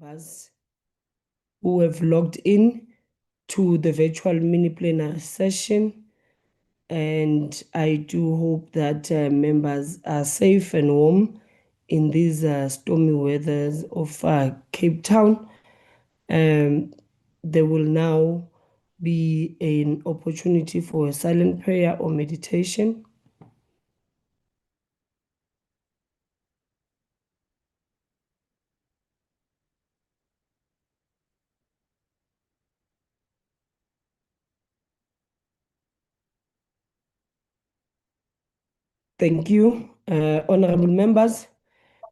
members who have logged in to the virtual mini-plenary session, and I do hope that members are safe and warm in these stormy weathers of Cape Town. There will now be an opportunity for a silent prayer or meditation. Thank you, honorable members.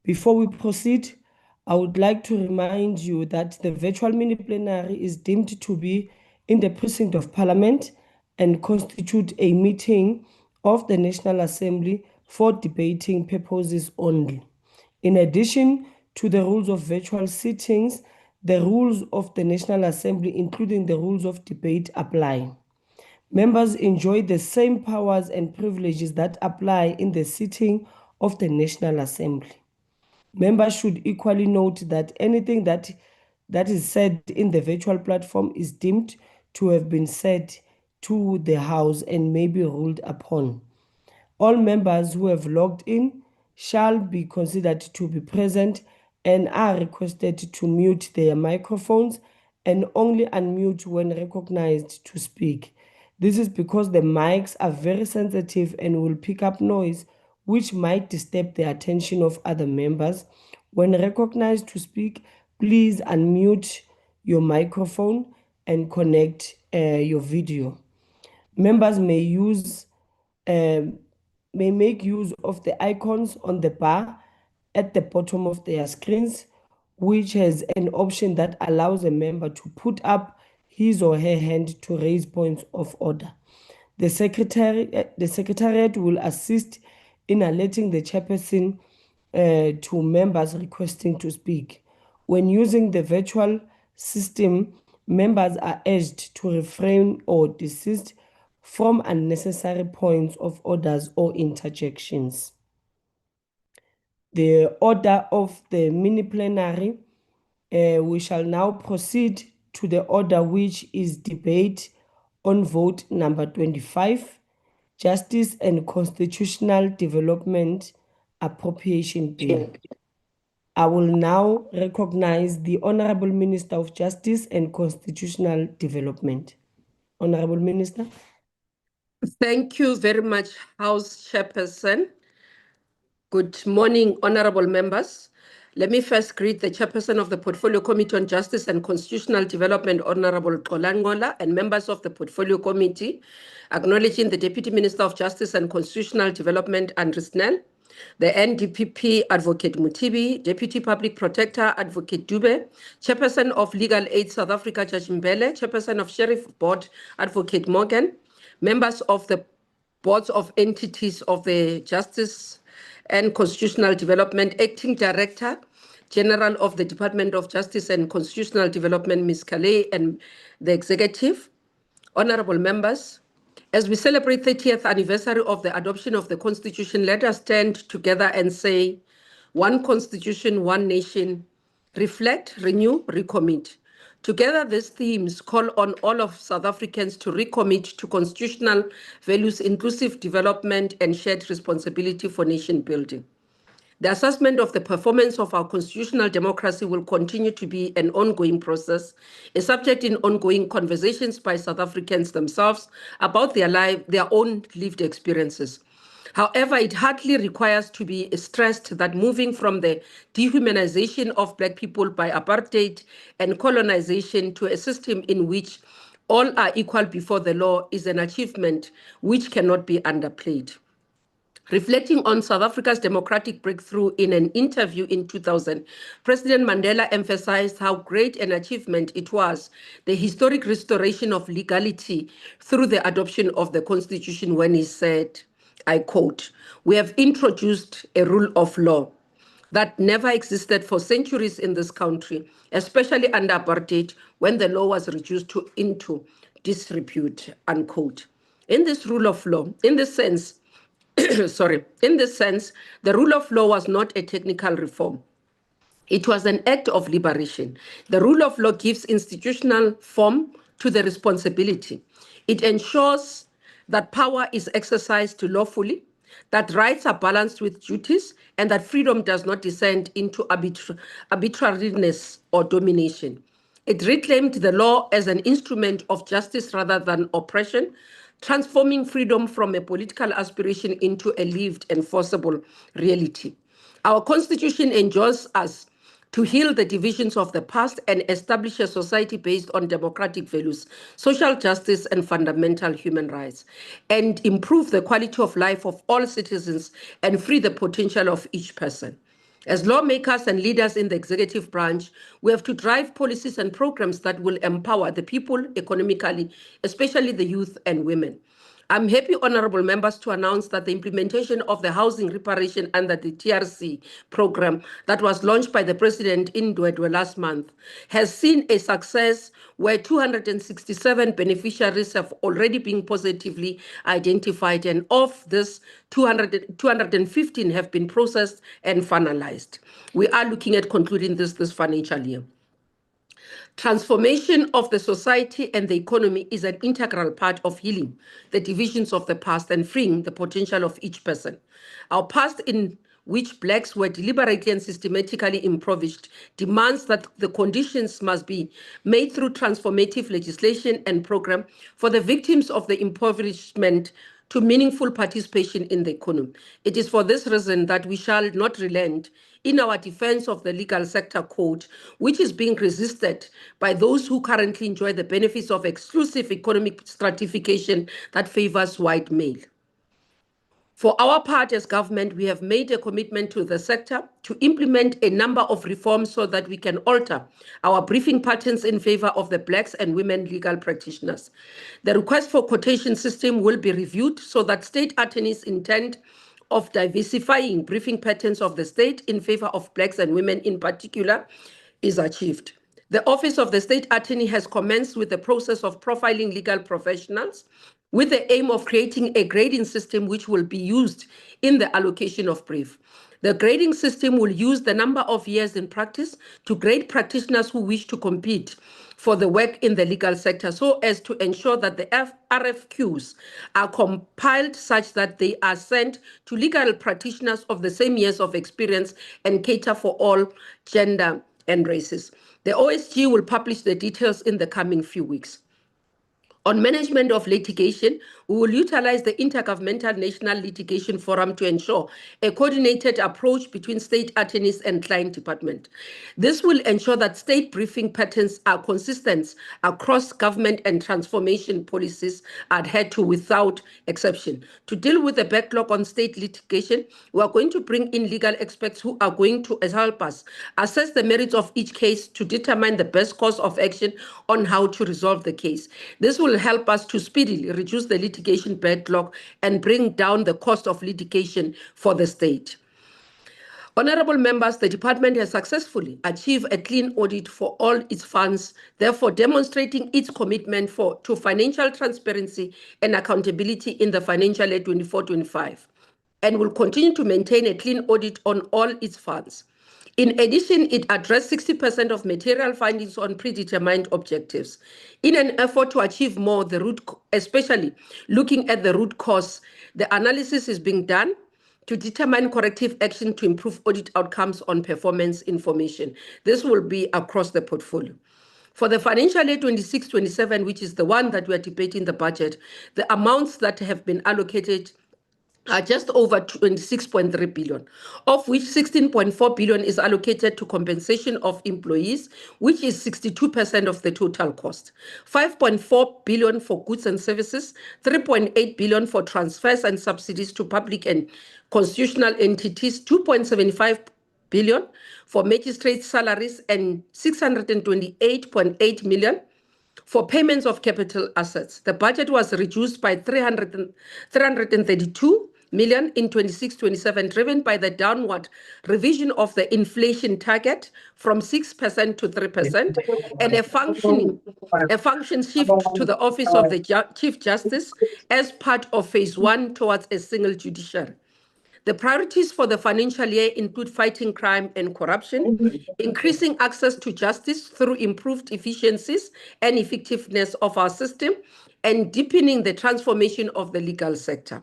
Before we proceed, I would like to remind you that the virtual mini-plenary is deemed to be in the precinct of Parliament and constitute a meeting of the National Assembly for debating purposes only. In addition to the rules of virtual sittings, the rules of the National Assembly, including the rules of debate, apply. Members enjoy the same powers and privileges that apply in the sitting of the National Assembly. Members should equally note that anything that is said in the virtual platform is deemed to have been said to the House and may be ruled upon. All members who have logged in shall be considered to be present and are requested to mute their microphones and only unmute when recognized to speak. This is because the mics are very sensitive and will pick up noise which might disturb the attention of other members. When recognized to speak, please unmute your microphone and connect your video. Members may make use of the icons on the bar at the bottom of their screens, which has an option that allows a member to put up his or her hand to raise points of order. The Secretariat will assist in alerting the chairperson to members requesting to speak. When using the virtual system, members are urged to refrain or desist from unnecessary points of orders or interjections. The order of the mini-plenary, we shall now proceed to the order, which is debate on vote number 25, Justice and Constitutional Development Appropriation Bill. I will now recognize the Honorable Minister of Justice and Constitutional Development. Honorable Minister. Thank you very much, House Chairperson. Good morning, honorable members. Let me first greet the Chairperson of the Portfolio Committee on Justice and Constitutional Development, Honorable Xola, and members of the Portfolio Committee, acknowledging the Deputy Minister of Justice and Constitutional Development, Andrew Snell, the NDPP Advocate Mutibi, Deputy Public Protector Advocate Dube, Chairperson of Legal Aid South Africa, Judge Mbele, Chairperson of Sheriff Board Advocate Morgan, members of the boards of entities of the Justice and Constitutional Development, Acting Director General of the Department of Justice and Constitutional Development, Ms. Calais, and the Executive, honorable members. As we celebrate 30th anniversary of the adoption of the Constitution, let us stand together and say, one Constitution, one nation, reflect, renew, recommit. Together, these themes call on all of South Africans to recommit to constitutional values, inclusive development, and shared responsibility for nation building. The assessment of the performance of our constitutional democracy will continue to be an ongoing process, a subject in ongoing conversations by South Africans themselves about their own lived experiences. However, it hardly requires to be stressed that moving from the dehumanization of Black people by apartheid and colonization to a system in which all are equal before the law is an achievement which cannot be underplayed. Reflecting on South Africa's democratic breakthrough in an interview in 2000, President Mandela emphasized how great an achievement it was, the historic restoration of legality through the adoption of the Constitution, when he said, I quote, "We have introduced a rule of law that never existed for centuries in this country, especially under apartheid, when the law was reduced into disrepute," unquote. In this rule of law, in this sense, the rule of law was not a technical reform. It was an act of liberation. The rule of law gives institutional form to the responsibility. It ensures that power is exercised lawfully, that rights are balanced with duties, and that freedom does not descend into arbitrariness or domination. It reclaimed the law as an instrument of justice rather than oppression, transforming freedom from a political aspiration into a lived, enforceable reality. Our Constitution enjoins us to heal the divisions of the past and establish a society based on democratic values, social justice, and fundamental human rights, and improve the quality of life of all citizens and free the potential of each person. As lawmakers and leaders in the executive branch, we have to drive policies and programs that will empower the people economically, especially the youth and women. I'm happy, honorable members, to announce that the implementation of the housing reparation under the TRC program that was launched by the president in Ndwedwe last month has seen a success where 267 beneficiaries have already been positively identified, and of this, 215 have been processed and finalized. We are looking at concluding this financial year. Transformation of the society and the economy is an integral part of healing the divisions of the past and freeing the potential of each person. Our past, in which Blacks were deliberately and systematically impoverished, demands that the conditions must be made through transformative legislation and program for the victims of the impoverishment to meaningful participation in the economy. It is for this reason that we shall not relent in our defense of the legal sector code, which is being resisted by those who currently enjoy the benefits of exclusive economic stratification that favors white male. For our part as government, we have made a commitment to the sector to implement a number of reforms so that we can alter our briefing patterns in favor of the Blacks and women legal practitioners. The request for quotation system will be reviewed so that state attorneys intend of diversifying briefing patterns of the state in favor of Blacks and women in particular is achieved. The Office of the State Attorney has commenced with the process of profiling legal professionals with the aim of creating a grading system which will be used in the allocation of brief. The grading system will use the number of years in practice to grade practitioners who wish to compete for the work in the legal sector so as to ensure that the RFQs are compiled such that they are sent to legal practitioners of the same years of experience and cater for all gender and races. The OSG will publish the details in the coming few weeks. On management of litigation, we will utilize the Intergovernmental National Litigation Forum to ensure a coordinated approach between state attorneys and client department. This will ensure that state briefing patterns are consistent across government and transformation policies adhered to without exception. To deal with the backlog on state litigation, we are going to bring in legal experts who are going to help us assess the merits of each case to determine the best course of action on how to resolve the case. This will help us to speedily reduce the litigation backlog and bring down the cost of litigation for the state. Honorable members, the department has successfully achieved a clean audit for all its funds, therefore demonstrating its commitment to financial transparency and accountability in the financial year 24-25, and will continue to maintain a clean audit on all its funds. In addition, it addressed 60% of material findings on predetermined objectives. In an effort to achieve more, especially looking at the root cause, the analysis is being done to determine corrective action to improve audit outcomes on performance information. This will be across the portfolio. For the financial year 26-27, which is the one that we are debating the budget, the amounts that have been allocated are just over 26.3 billion, of which 16.4 billion is allocated to compensation of employees, which is 62% of the total cost. 5.4 billion for goods and services, 3.8 billion for transfers and subsidies to public and constitutional entities, 2.75 billion for magistrate salaries, and 628.8 million for payments of capital assets. The budget was reduced by 332 million in 26-27, driven by the downward revision of the inflation target from 6% to 3%, and a function shift to the Office of the Chief Justice as part of phase 1 towards a single judiciary. The priorities for the financial year include fighting crime and corruption, increasing access to justice through improved efficiencies and effectiveness of our system, and deepening the transformation of the legal sector.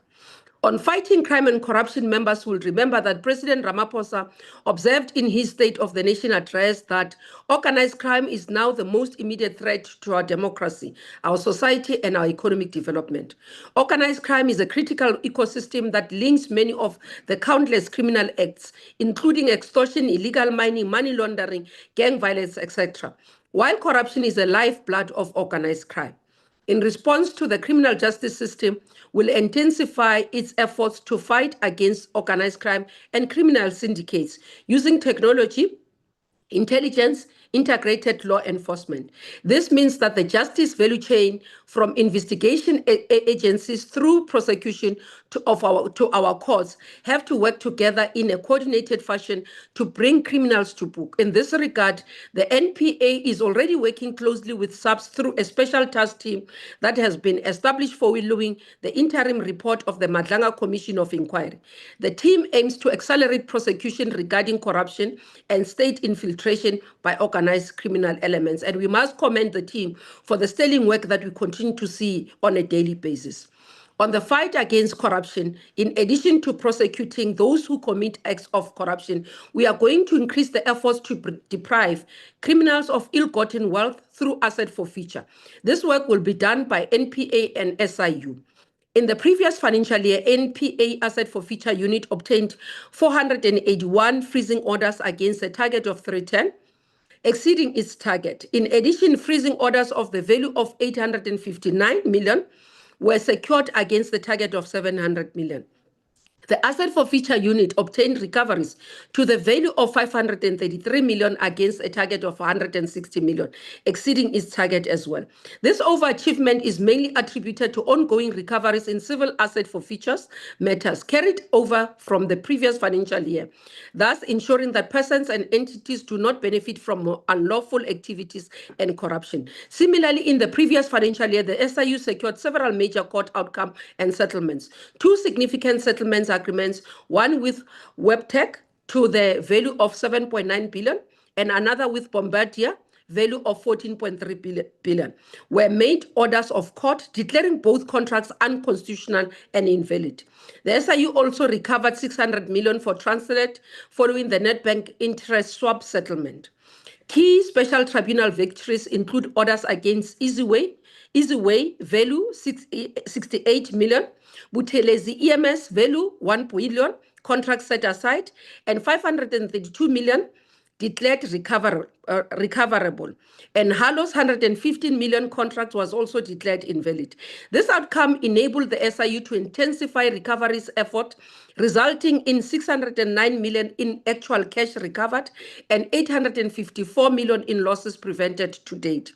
On fighting crime and corruption, members will remember that President Ramaphosa observed in his State of the Nation address that organized crime is now the most immediate threat to our democracy, our society, and our economic development. Organized crime is a critical ecosystem that links many of the countless criminal acts, including extortion, illegal mining, money laundering, gang violence, etc., while corruption is the lifeblood of organized crime. In response to the criminal justice system, will intensify its efforts to fight against organized crime and criminal syndicates using technology, intelligence, integrated law enforcement. This means that the justice value chain from investigation agencies through prosecution to our courts have to work together in a coordinated fashion to bring criminals to book. In this regard, the NPA is already working closely with SAPS through a special task team that has been established following the interim report of the Madlanga Commission of Inquiry. The team aims to accelerate prosecution regarding corruption and state infiltration by organized criminal elements. And we must commend the team for the sterling work that we continue to see on a daily basis. On the fight against corruption, in addition to prosecuting those who commit acts of corruption, we are going to increase the efforts to deprive criminals of ill-gotten wealth through asset forfeiture. This work will be done by NPA and SIU. In the previous financial year, NPA Asset Forfeiture Unit obtained 481 freezing orders against a target of 310, exceeding its target. In addition, freezing orders of the value of 859 million were secured against the target of 700 million. The Asset Forfeiture Unit obtained recoveries to the value of 533 million against a target of 160 million, exceeding its target as well. This overachievement is mainly attributed to ongoing recoveries in civil asset forfeitures matters carried over from the previous financial year, thus ensuring that persons and entities do not benefit from unlawful activities and corruption. Similarly, in the previous financial year, the SIU secured several major court outcomes and settlements. Two significant settlements agreements, one with WebTech to the value of 7.9 billion and another with Bombardier value of 14.3 billion, were made orders of court declaring both contracts unconstitutional and invalid. The SIU also recovered 600 million for Transnet following the Nedbank interest swap settlement. Key special tribunal victories include orders against Easyway value 68 million, Buthelezi EMS value 1 billion, contract set aside, and 532 million declared recoverable. And Halo's 115 million contract was also declared invalid. This outcome enabled the SIU to intensify recoveries effort, resulting in 609 million in actual cash recovered and 854 million in losses prevented to date.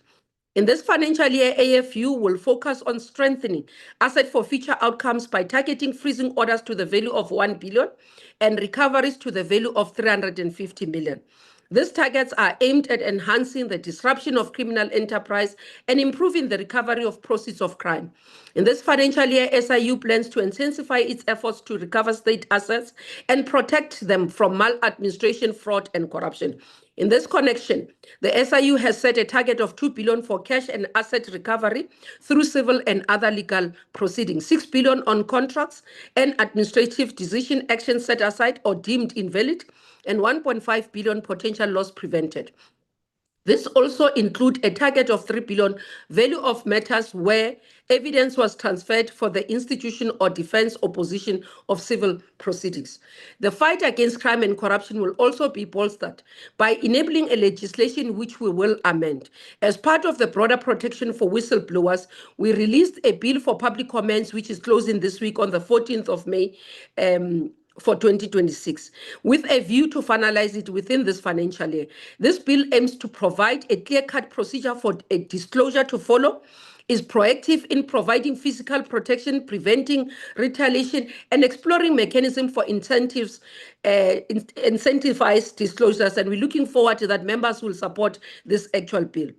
In this financial year, AFU will focus on strengthening asset forfeiture outcomes by targeting freezing orders to the value of 1 billion and recoveries to the value of 350 million. These targets are aimed at enhancing the disruption of criminal enterprise and improving the recovery of proceeds of crime. In this financial year, SIU plans to intensify its efforts to recover state assets and protect them from maladministration, fraud, and corruption. In this connection, the SIU has set a target of 2 billion for cash and asset recovery through civil and other legal proceedings, 6 billion on contracts and administrative decision actions set aside or deemed invalid, and 1.5 billion potential loss prevented. This also includes a target of 3 billion value of matters where evidence was transferred for the institution or defense opposition of civil proceedings. The fight against crime and corruption will also be bolstered by enabling a legislation which we will amend. As part of the broader protection for whistleblowers, we released a bill for public comments which is closing this week on the 14th of May, for 2026, with a view to finalize it within this financial year. This bill aims to provide a clear-cut procedure for a disclosure to follow, is proactive in providing physical protection, preventing retaliation, and exploring mechanisms for incentivized disclosures. And we're looking forward to that members will support this actual bill.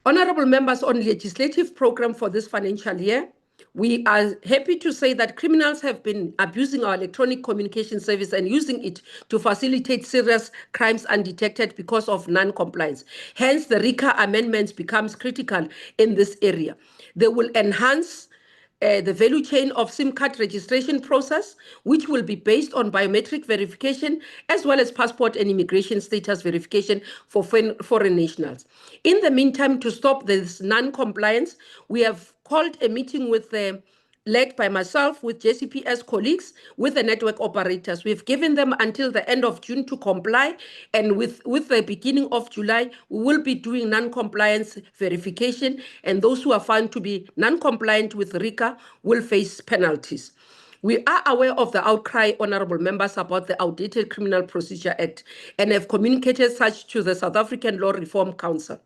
Honorable members, on legislative program for this financial year, We are happy to say that criminals have been abusing our electronic communication service and using it to facilitate serious crimes undetected because of non-compliance. Hence, the RICA amendments becomes critical in this area. They will enhance the value chain of SIM card registration process, which will be based on biometric verification, as well as passport and immigration status verification for foreign nationals. In the meantime, to stop this non-compliance, we have called a meeting with the led by myself with JCPS colleagues, with the network operators. We've given them until the end of June to comply, and with the beginning of July, we will be doing non-compliance verification, and those who are found to be non-compliant with RICA will face penalties. We are aware of the outcry, honorable members, about the outdated Criminal Procedure Act, and have communicated such to the South African Law Reform Commission,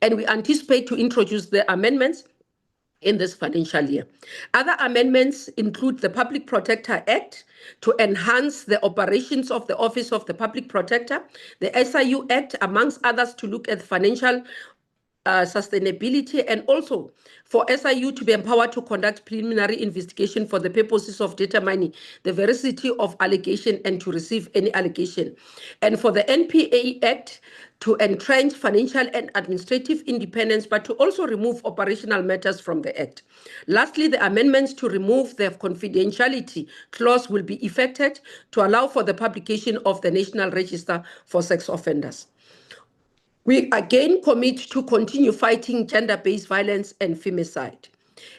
and we anticipate to introduce the amendments in this financial year. Other amendments include the Public Protector Act to enhance the operations of the Office of the Public Protector, the SIU Act, amongst others, to look at financial sustainability, and also for SIU to be empowered to conduct preliminary investigation for the purposes of determining the veracity of allegation and to receive any allegation. And for the NPA Act to entrench financial and administrative independence, but to also remove operational matters from the Act. Lastly, the amendments to remove the confidentiality clause will be effected to allow for the publication of the National Register for Sex Offenders. We again commit to continue fighting gender-based violence and femicide.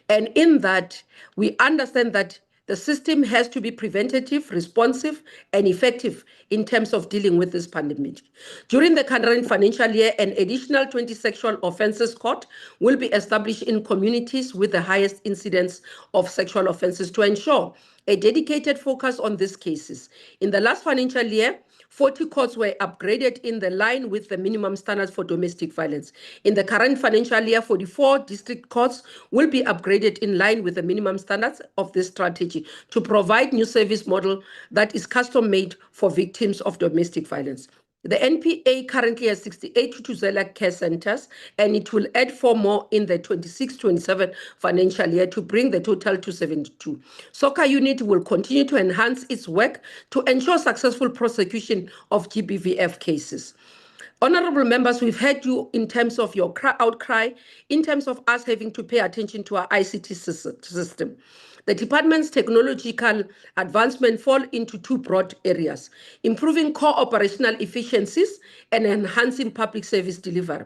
And in that, we understand that the system has to be preventative, responsive, and effective in terms of dealing with this pandemic. During the current financial year, an additional 20 sexual offences court will be established in communities with the highest incidence of sexual offences to ensure a dedicated focus on these cases. In the last financial year, 40 courts were upgraded in the line with the minimum standards for domestic violence. In the current financial year, 44 district courts will be upgraded in line with the minimum standards of this strategy to provide new service model that is custom-made for victims of domestic violence. The NPA currently has 68 Tutuzela care centers, and it will add 4 more in the 26-27 financial year to bring the total to 72. SOCA unit will continue to enhance its work to ensure successful prosecution of GBVF cases. Honorable members, we've heard you in terms of your outcry, in terms of us having to pay attention to our ICT system. The department's technological advancement fall into 2 broad areas: improving core operational efficiencies and enhancing public service delivery.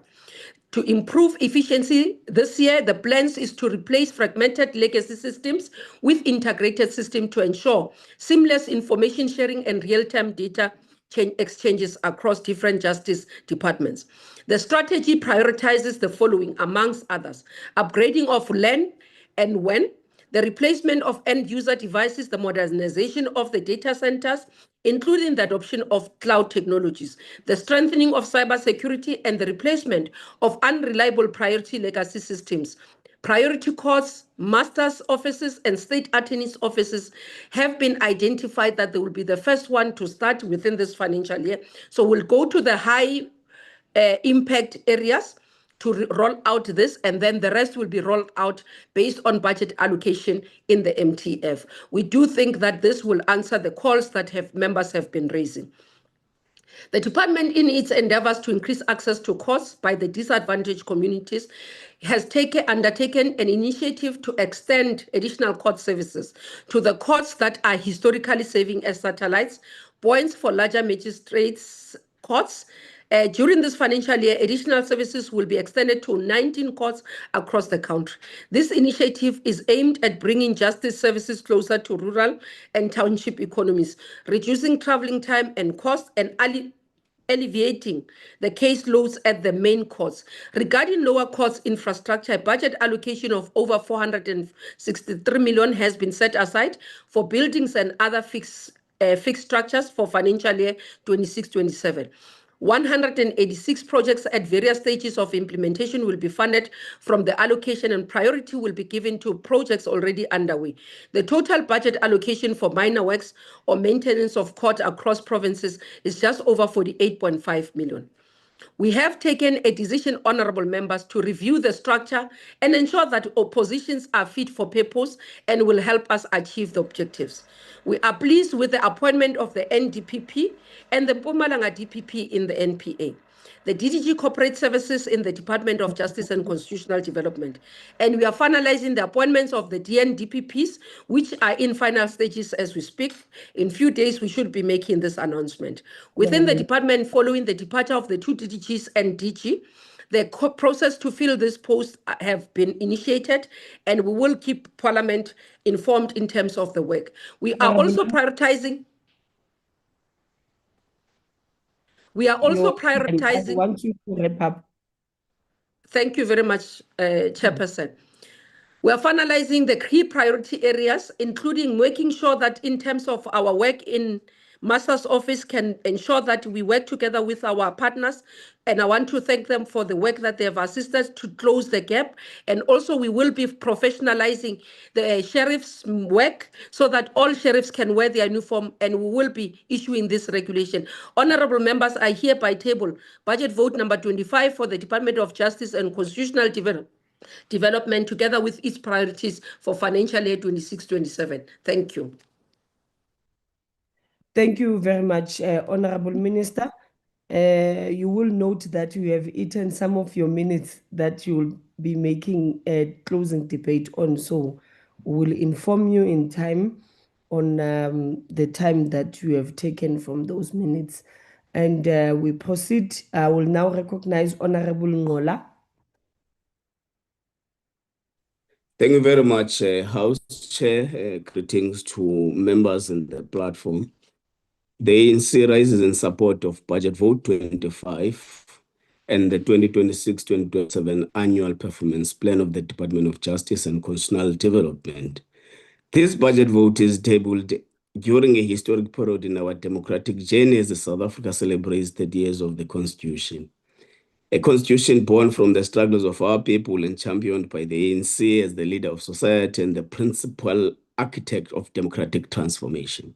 To improve efficiency this year, the plans is to replace fragmented legacy systems with integrated systems to ensure seamless information sharing and real-time data exchanges across different justice departments. The strategy prioritizes the following, amongst others: upgrading of LAN and WAN, the replacement of end-user devices, the modernization of the data centers, including the adoption of cloud technologies, the strengthening of cybersecurity, and the replacement of unreliable priority legacy systems. Priority courts, master's offices, and state attorneys' offices have been identified that they will be the first one to start within this financial year. So we'll go to the high impact areas to roll out this, and then the rest will be rolled out based on budget allocation in the MTF. We do think that this will answer the calls that members have been raising. The department, in its endeavors to increase access to courts by the disadvantaged communities, has undertaken an initiative to extend additional court services to the courts that are historically serving as satellites, points for larger magistrates' courts. During this financial year, additional services will be extended to 19 courts across the country. This initiative is aimed at bringing justice services closer to rural and township economies, reducing traveling time and cost, and alleviating the caseloads at the main courts. Regarding lower courts infrastructure, a budget allocation of over 463 million has been set aside for buildings and other fixed structures for financial year 26-27. 186 projects at various stages of implementation will be funded from the allocation, and priority will be given to projects already underway. The total budget allocation for minor works or maintenance of court across provinces is just over 48.5 million. We have taken a decision, honorable members, to review the structure and ensure that oppositions are fit for purpose and will help us achieve the objectives. We are pleased with the appointment of the NDPP and the Mpumalanga DPP in the NPA, the DDG Corporate Services in the Department of Justice and Constitutional Development. And we are finalizing the appointments of the DNDPPs, which are in final stages as we speak. In few days, we should be making this announcement. Within the department, following the departure of the two DDGs and DG, the process to fill this post have been initiated, and we will keep Parliament informed in terms of the work. We are also prioritizing. We are also prioritizing. I want you to wrap up. Thank you very much, Chairperson. We are finalizing the key priority areas, including making sure that in terms of our work in Master's Office can ensure that we work together with our partners. And I want to thank them for the work that they have assisted to close the gap. And also we will be professionalizing the sheriff's work so that all sheriffs can wear their uniform, and we will be issuing this regulation. Honorable members, I hereby table budget vote number 25 for the Department of Justice and Constitutional Development together with its priorities for financial year 26-27. Thank you. Thank you very much, Honorable Minister. You will note that you have eaten some of your minutes that you will be making a closing debate on. So we'll inform you in time on the time that you have taken from those minutes. And we proceed. I will now recognize Honorable Ngola. Thank you very much, House Chair. Greetings to members in the platform. The ANC rises in support of Budget Vote 25 and the 2026-2027 Annual Performance Plan of the Department of Justice and Constitutional Development. This budget vote is tabled during a historic period in our democratic journey as South Africa celebrates 30 years of the Constitution. A constitution born from the struggles of our people and championed by the ANC as the leader of society and the principal architect of democratic transformation.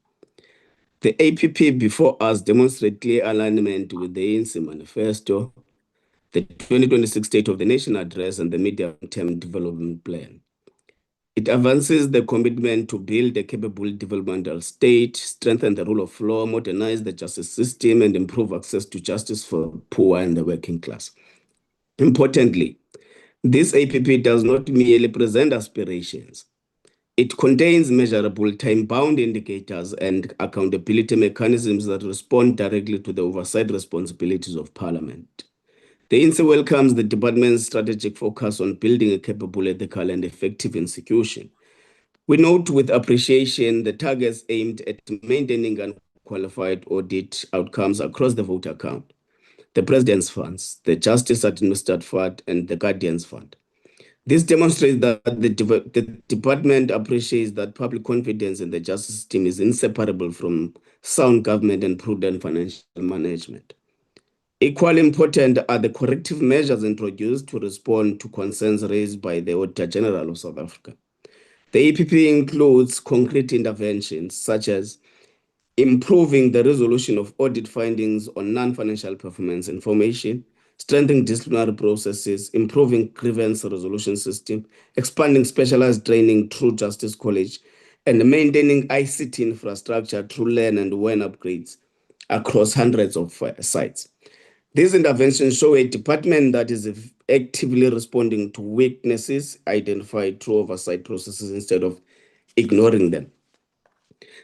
The APP before us demonstrates clear alignment with the ANC manifesto, the 2026 State of the Nation address, and the medium-term development plan. It advances the commitment to build a capable developmental state, strengthen the rule of law, modernize the justice system, and improve access to justice for the poor and the working class. Importantly, this APP does not merely present aspirations. It contains measurable time-bound indicators and accountability mechanisms that respond directly to the oversight responsibilities of Parliament. The ANC welcomes the department's strategic focus on building a capable, ethical, and effective institution. We note with appreciation the targets aimed at maintaining unqualified audit outcomes across the vote account, the President's funds, the Justice Administered Fund, and the Guardian's Fund. This demonstrates that the department appreciates that public confidence in the justice system is inseparable from sound government and prudent financial management. Equally important are the corrective measures introduced to respond to concerns raised by the Auditor General of South Africa. The APP includes concrete interventions such as improving the resolution of audit findings on non-financial performance information, strengthening disciplinary processes, improving grievance resolution system, expanding specialized training through Justice College, and maintaining ICT infrastructure through learn and learn upgrades across hundreds of sites. These interventions show a department that is actively responding to weaknesses identified through oversight processes instead of ignoring them.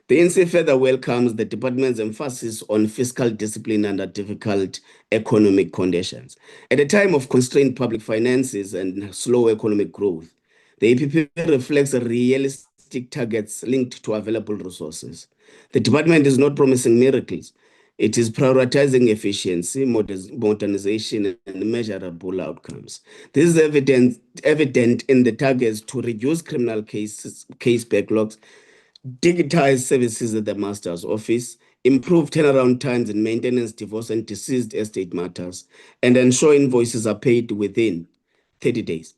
The ANC further welcomes the department's emphasis on fiscal discipline under difficult economic conditions. At a time of constrained public finances and slow economic growth, the APP reflects realistic targets linked to available resources. The department is not promising miracles. It is prioritizing efficiency, modernization, and measurable outcomes. This is evident in the targets to reduce criminal case backlogs, digitize services at the Master's Office, improve turnaround times in maintenance, divorce, and deceased estate matters, and ensure invoices are paid within 30 days.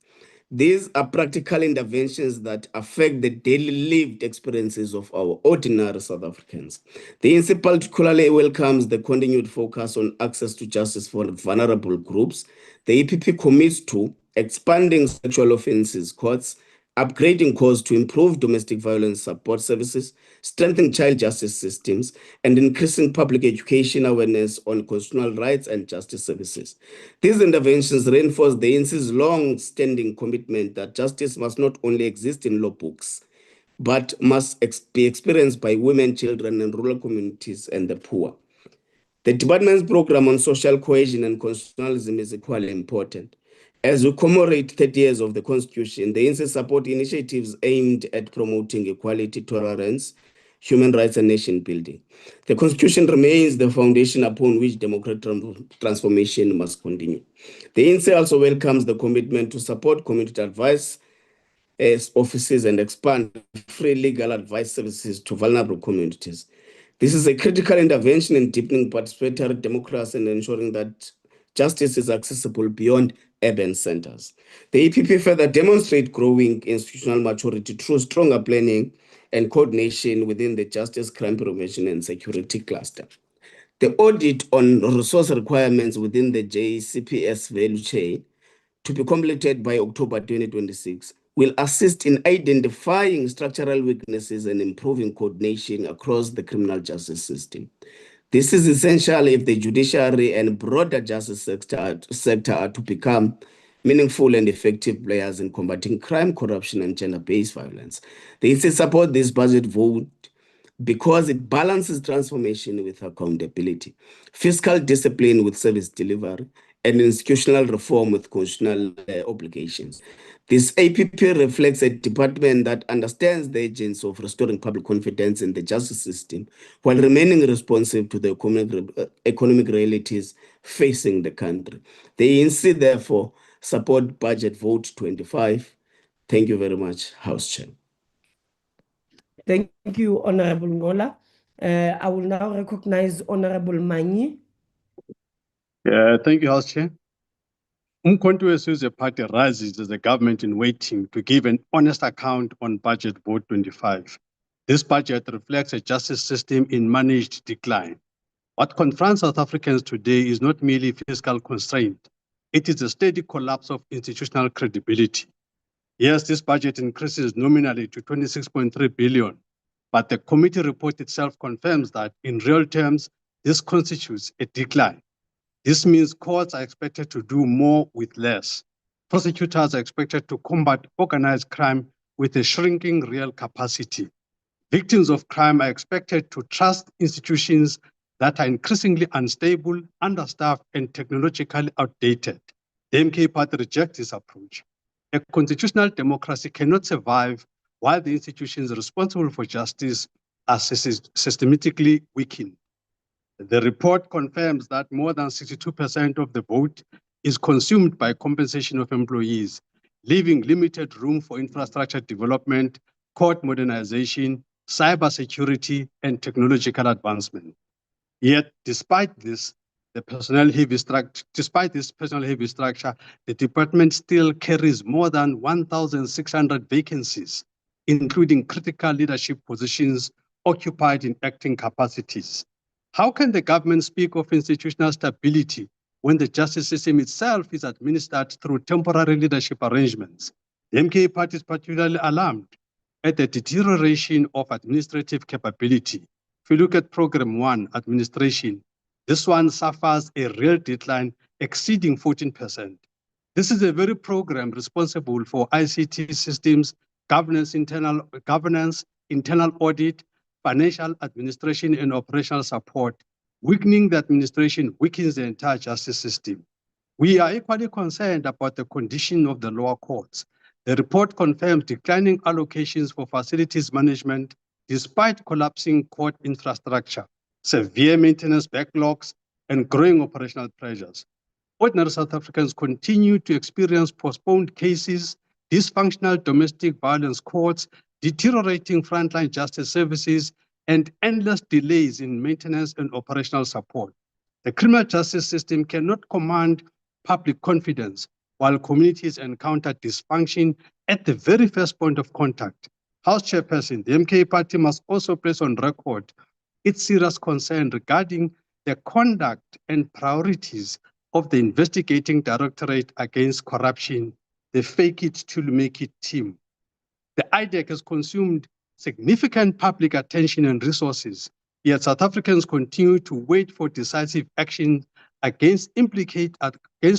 These are practical interventions that affect the daily lived experiences of our ordinary South Africans. The ANC particularly welcomes the continued focus on access to justice for vulnerable groups. The EPP commits to expanding sexual offences courts, upgrading courts to improve domestic violence support services, strengthening child justice systems, and increasing public education awareness on constitutional rights and justice services. These interventions reinforce the ANC's long-standing commitment that justice must not only exist in law books, but must be experienced by women, children, and rural communities and the poor. The department's program on social cohesion and constitutionalism is equally important. As we commemorate 30 years of the Constitution, the ANC support initiatives aimed at promoting equality, tolerance, human rights, and nation building. The Constitution remains the foundation upon which democratic transformation must continue. The ANC also welcomes the commitment to support community advice offices and expand free legal advice services to vulnerable communities. This is a critical intervention in deepening participatory democracy and ensuring that justice is accessible beyond urban centers. The EPP further demonstrates growing institutional maturity through stronger planning and coordination within the justice, crime prevention, and security cluster. The audit on resource requirements within the JCPS value chain, to be completed by October 2026, will assist in identifying structural weaknesses and improving coordination across the criminal justice system. This is essential if the judiciary and broader justice sector are to become meaningful and effective players in combating crime, corruption, and gender-based violence. They support this budget vote because it balances transformation with accountability, fiscal discipline with service delivery, and institutional reform with constitutional obligations. This APP reflects a department that understands the urgency of restoring public confidence in the justice system while remaining responsive to the economic realities facing the country. The ANC, therefore, support budget vote 25. Thank you very much, House Chair. Thank you, Honorable Ngola. I will now recognize Honorable Manyi. Thank you, House Chair. Umkhonto weSizwe Party rises as a government in waiting to give an honest account on budget vote 25. This budget reflects a justice system in managed decline. What confronts South Africans today is not merely fiscal constraint. It is a steady collapse of institutional credibility. Yes, this budget increases nominally to 26.3 billion, but the committee report itself confirms that in real terms, this constitutes a decline. This means courts are expected to do more with less. Prosecutors are expected to combat organized crime with a shrinking real capacity. Victims of crime are expected to trust institutions that are increasingly unstable, understaffed, and technologically outdated. The MK Party rejects this approach. A constitutional democracy cannot survive while the institutions responsible for justice are systematically weakened. The report confirms that more than 62% of the vote is consumed by compensation of employees, leaving limited room for infrastructure development, court modernization, cybersecurity, and technological advancement. Yet, despite this personnel heavy structure, the department still carries more than 1,600 vacancies, including critical leadership positions occupied in acting capacities. How can the government speak of institutional stability when the justice system itself is administered through temporary leadership arrangements? The MK Party is particularly alarmed at the deterioration of administrative capability. If you look at Program 1, administration, this one suffers a real decline exceeding 14%. This is a very program responsible for ICT systems, governance, internal audit, financial administration, and operational support. Weakening the administration weakens the entire justice system. We are equally concerned about the condition of the lower courts. The report confirms declining allocations for facilities management despite collapsing court infrastructure, severe maintenance backlogs, and growing operational pressures. Ordinary South Africans continue to experience postponed cases, dysfunctional domestic violence courts, deteriorating frontline justice services, and endless delays in maintenance and operational support. The criminal justice system cannot command public confidence while communities encounter dysfunction at the very first point of contact. House Chairperson, the MK Party must also place on record its serious concern regarding the conduct and priorities of the investigating Directorate Against Corruption, the Fake It Till Make It team. The IDEC has consumed significant public attention and resources, yet South Africans continue to wait for decisive action against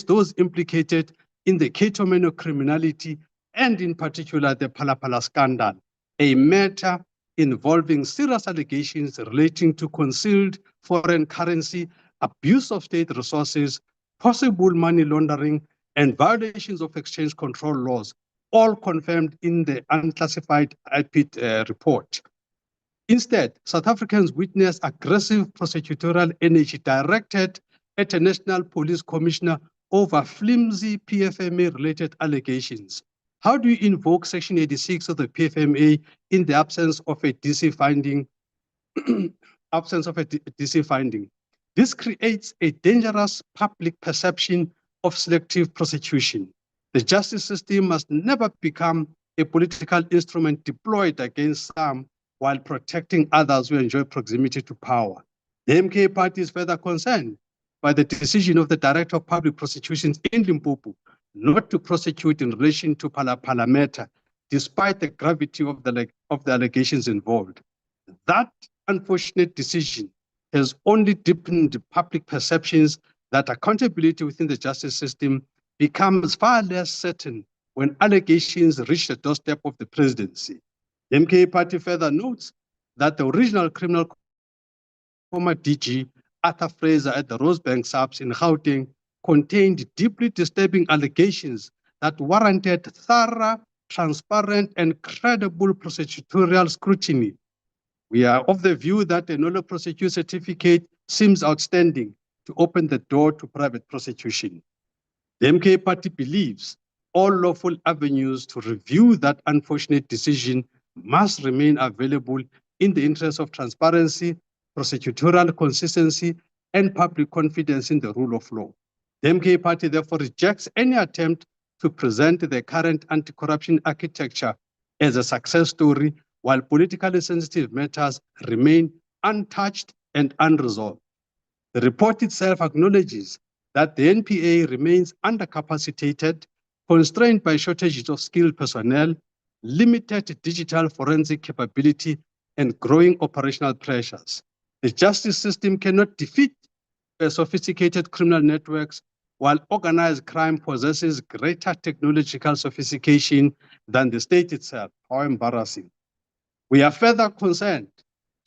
those implicated in the Ketomeno criminality and in particular the Palapala scandal, a matter involving serious allegations relating to concealed foreign currency, abuse of state resources, possible money laundering, and violations of exchange control laws, all confirmed in the unclassified IPIT report. Instead, South Africans witnessed aggressive prosecutorial energy directed at a national police commissioner over flimsy PFMA-related allegations. How do you invoke Section 86 of the PFMA in the absence of a DC finding? This creates a dangerous public perception of selective prosecution. The justice system must never become a political instrument deployed against some while protecting others who enjoy proximity to power. The MK Party is further concerned by the decision of the Director of Public Prosecutions in Limpopo not to prosecute in relation to Palapala matter, despite the gravity of the allegations involved. That unfortunate decision has only deepened public perceptions that accountability within the justice system becomes far less certain when allegations reach the doorstep of the presidency. The MK Party further notes that the original criminal former DG Arthur Fraser at the Rosebank subs in Gauteng contained deeply disturbing allegations that warranted thorough, transparent, and credible prosecutorial scrutiny. We are of the view that a nolle prosecute certificate seems outstanding to open the door to private prosecution. The MK Party believes all lawful avenues to review that unfortunate decision must remain available in the interest of transparency, prosecutorial consistency, and public confidence in the rule of law. The MK Party therefore rejects any attempt to present the current anti-corruption architecture as a success story, while politically sensitive matters remain untouched and unresolved. The report itself acknowledges that the NPA remains undercapacitated, constrained by shortages of skilled personnel, limited digital forensic capability, and growing operational pressures. The justice system cannot defeat sophisticated criminal networks, while organized crime possesses greater technological sophistication than the state itself. How embarrassing. We are further concerned,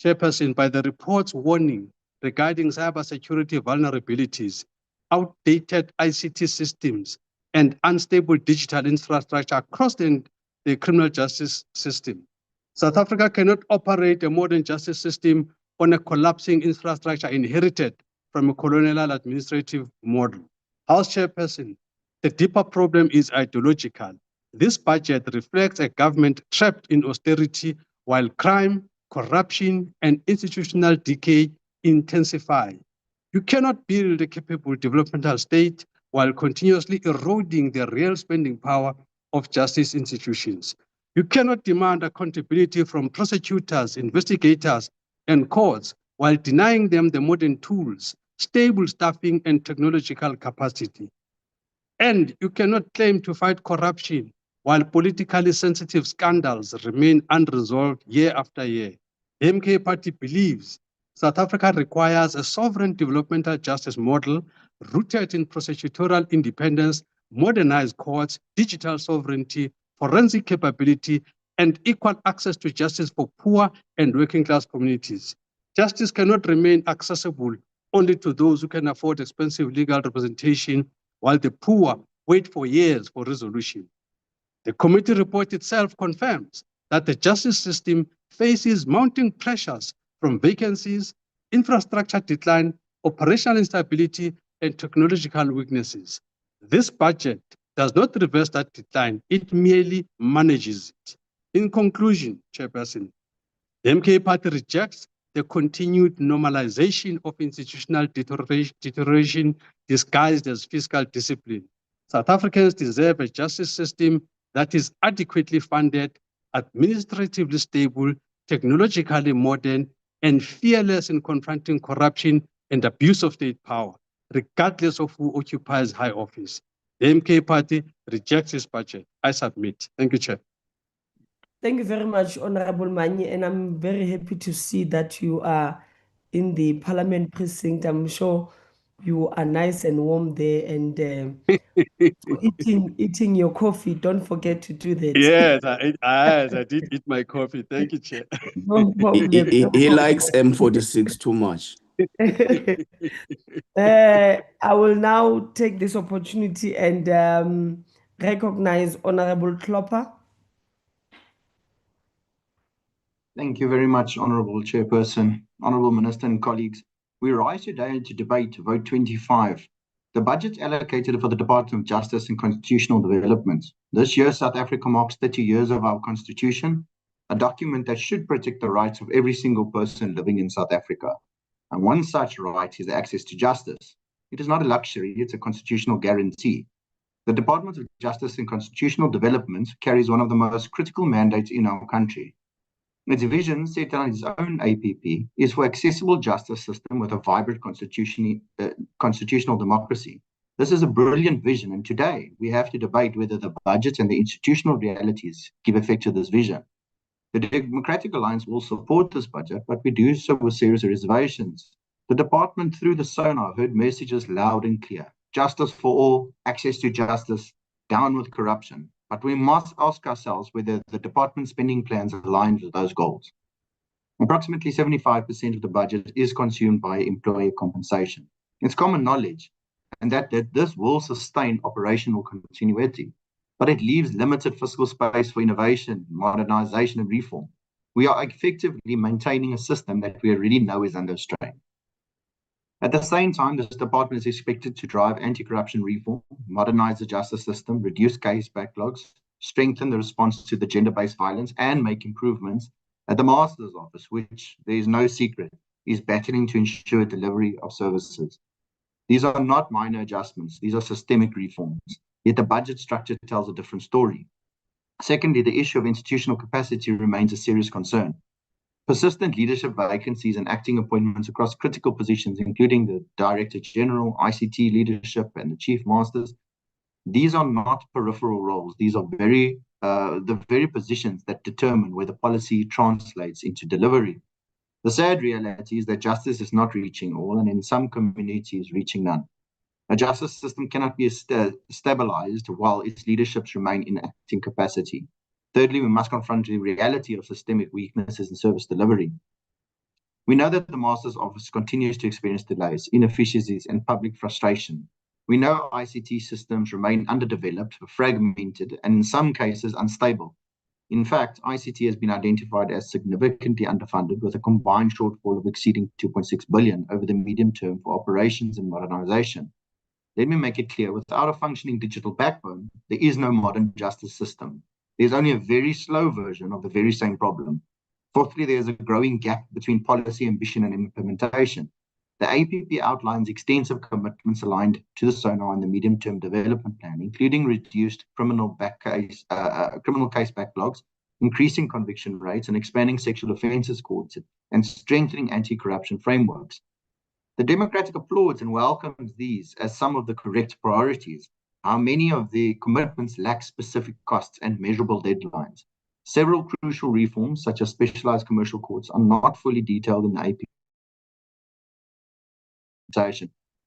Chairperson, by the report's warning regarding cybersecurity vulnerabilities, outdated ICT systems, and unstable digital infrastructure across the criminal justice system. South Africa cannot operate a modern justice system on a collapsing infrastructure inherited from a colonial administrative model. House Chairperson, the deeper problem is ideological. This budget reflects a government trapped in austerity while crime, corruption, and institutional decay intensify. You cannot build a capable developmental state while continuously eroding the real spending power of justice institutions. You cannot demand accountability from prosecutors, investigators, and courts while denying them the modern tools, stable staffing, and technological capacity. And you cannot claim to fight corruption while politically sensitive scandals remain unresolved year after year. The MK Party believes South Africa requires a sovereign developmental justice model rooted in prosecutorial independence, modernized courts, digital sovereignty, forensic capability, and equal access to justice for poor and working class communities. Justice cannot remain accessible only to those who can afford expensive legal representation, while the poor wait for years for resolution. The committee report itself confirms that the justice system faces mounting pressures from vacancies, infrastructure decline, operational instability, and technological weaknesses. This budget does not reverse that decline, it merely manages it. In conclusion, Chairperson, the MK Party rejects the continued normalization of institutional deterioration disguised as fiscal discipline. South Africans deserve a justice system that is adequately funded, administratively stable, technologically modern, and fearless in confronting corruption and abuse of state power, regardless of who occupies high office. The MK Party rejects this budget. I submit. Thank you, Chair. Thank you very much, Honorable Manye, and I'm very happy to see that you are in the Parliament precinct. I'm sure you are nice and warm there, and eating your coffee. Don't forget to do that. Yes, I did eat my coffee. Thank you, Chair. No problem. He likes M46 too much. I will now take this opportunity and recognize Honorable Klopper. Thank you very much, Honourable Chairperson, Honourable Minister and colleagues. We rise today to debate Vote 25, the budget allocated for the Department of Justice and Constitutional Development. This year, South Africa marks 30 years of our Constitution, a document that should protect the rights of every single person living in South Africa. And one such right is access to justice. It is not a luxury, it's a constitutional guarantee. The Department of Justice and Constitutional Development carries one of the most critical mandates in our country. Its vision, set on its own APP, is for accessible justice system with a vibrant constitutional democracy. This is a brilliant vision, and today we have to debate whether the budget and the institutional realities give effect to this vision. The Democratic Alliance will support this budget, but we do so with serious reservations. The department, through the sonar, heard messages loud and clear. Justice for all, access to justice, down with corruption. But we must ask ourselves whether the department's spending plans align with those goals. Approximately 75% of the budget is consumed by employee compensation. It's common knowledge, and that this will sustain operational continuity, but it leaves limited fiscal space for innovation, modernization, and reform. We are effectively maintaining a system that we already know is under strain. At the same time, this department is expected to drive anti-corruption reform, modernize the justice system, reduce case backlogs, strengthen the response to the gender-based violence, and make improvements at the Master's Office, which, there is no secret, is battling to ensure delivery of services. These are not minor adjustments, these are systemic reforms, yet the budget structure tells a different story. Secondly, the issue of institutional capacity remains a serious concern. Persistent leadership vacancies and acting appointments across critical positions, including the Director General, ICT leadership, and the Chief Masters, these are not peripheral roles. These are the very positions that determine where the policy translates into delivery. The sad reality is that justice is not reaching all, and in some communities, reaching none. A justice system cannot be stabilized while its leaderships remain in acting capacity. Thirdly, we must confront the reality of systemic weaknesses in service delivery. We know that the Master's Office continues to experience delays, inefficiencies, and public frustration. We know ICT systems remain underdeveloped, fragmented, and in some cases unstable. In fact, ICT has been identified as significantly underfunded, with a combined shortfall of exceeding 2.6 billion over the medium term for operations and modernization. Let me make it clear, without a functioning digital backbone, there is no modern justice system. There's only a very slow version of the very same problem. Fourthly, there's a growing gap between policy ambition and implementation. The APP outlines extensive commitments aligned to the SONAR and the medium-term development plan, including reduced criminal case backlogs, increasing conviction rates, and expanding sexual offences courts, and strengthening anti-corruption frameworks. The Democratic applauds and welcomes these as some of the correct priorities. How many of the commitments lack specific costs and measurable deadlines? Several crucial reforms, such as specialized commercial courts, are not fully detailed in the APP.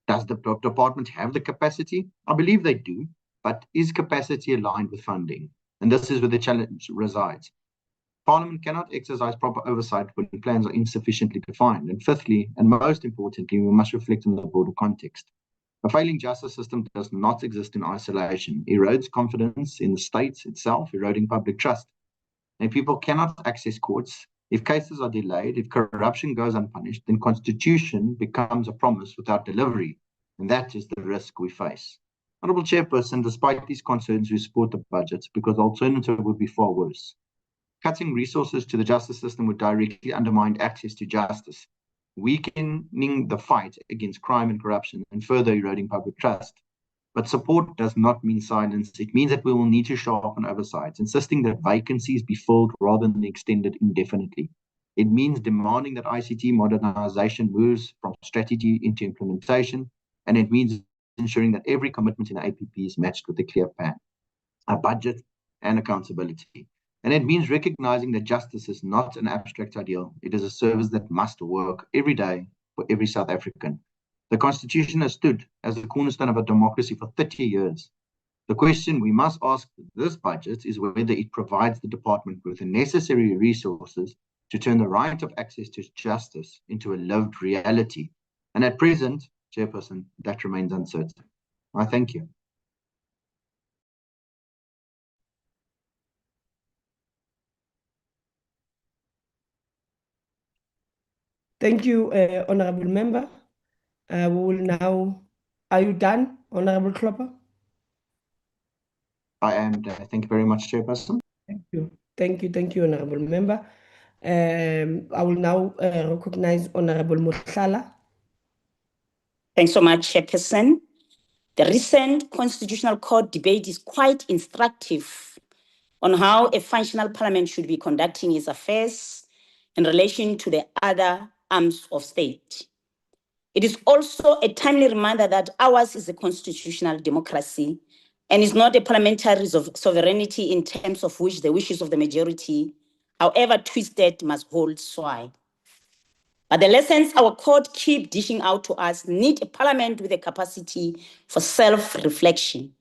Does the department have the capacity? I believe they do, but is capacity aligned with funding? And this is where the challenge resides. Parliament cannot exercise proper oversight when plans are insufficiently defined. And fifthly, and most importantly, we must reflect on the broader context. A failing justice system does not exist in isolation. It erodes confidence in the state itself, eroding public trust. And people cannot access courts. If cases are delayed, if corruption goes unpunished, then constitution becomes a promise without delivery. And that is the risk we face. Honourable Chairperson, despite these concerns, we support the budget because the alternative would be far worse. Cutting resources to the justice system would directly undermine access to justice, weakening the fight against crime and corruption, and further eroding public trust. But support does not mean silence. It means that we will need to sharpen oversights, insisting that vacancies be filled rather than extended indefinitely. It means demanding that ICT modernization moves from strategy into implementation, and it means ensuring that every commitment in the APP is matched with a clear plan, a budget, and accountability. And it means recognizing that justice is not an abstract ideal. It is a service that must work every day for every South African. The Constitution has stood as the cornerstone of a democracy for 30 years. The question we must ask this budget is whether it provides the department with the necessary resources to turn the right of access to justice into a lived reality. And at present, Chairperson, that remains uncertain. I thank you. Thank you, Honorable Member. We will now, are you done, Honorable Klopper? I am. Thank you very much, Chairperson. Thank you. Thank you, Honorable Member. I will now recognize Honorable Muthala. Thanks so much, Chairperson. The recent Constitutional Court debate is quite instructive on how a functional parliament should be conducting its affairs in relation to the other arms of state. It is also a timely reminder that ours is a constitutional democracy and is not a parliamentary sovereignty in terms of which the wishes of the majority, however twisted, must hold sway. But the lessons our court keep dishing out to us need a parliament with a capacity for self-reflection.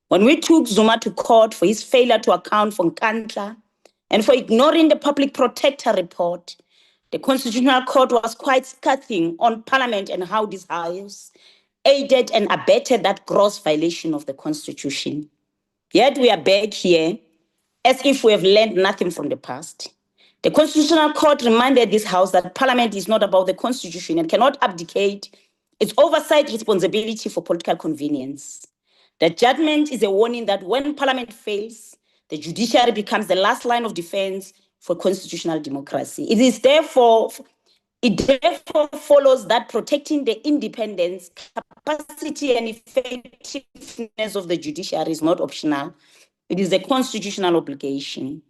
When we took Zuma to court for his failure to account for Nkandla and for ignoring the public protector report, the Constitutional Court was quite scathing on Parliament and how this House aided and abetted that gross violation of the Constitution. Yet we are back here as if we have learned nothing from the past. The Constitutional Court reminded this House that Parliament is not about the Constitution and cannot abdicate its oversight responsibility for political convenience. The judgment is a warning that when Parliament fails, the judiciary becomes the last line of defense for constitutional democracy. It therefore follows that protecting the independence, capacity, and effectiveness of the judiciary is not optional. It is a constitutional obligation.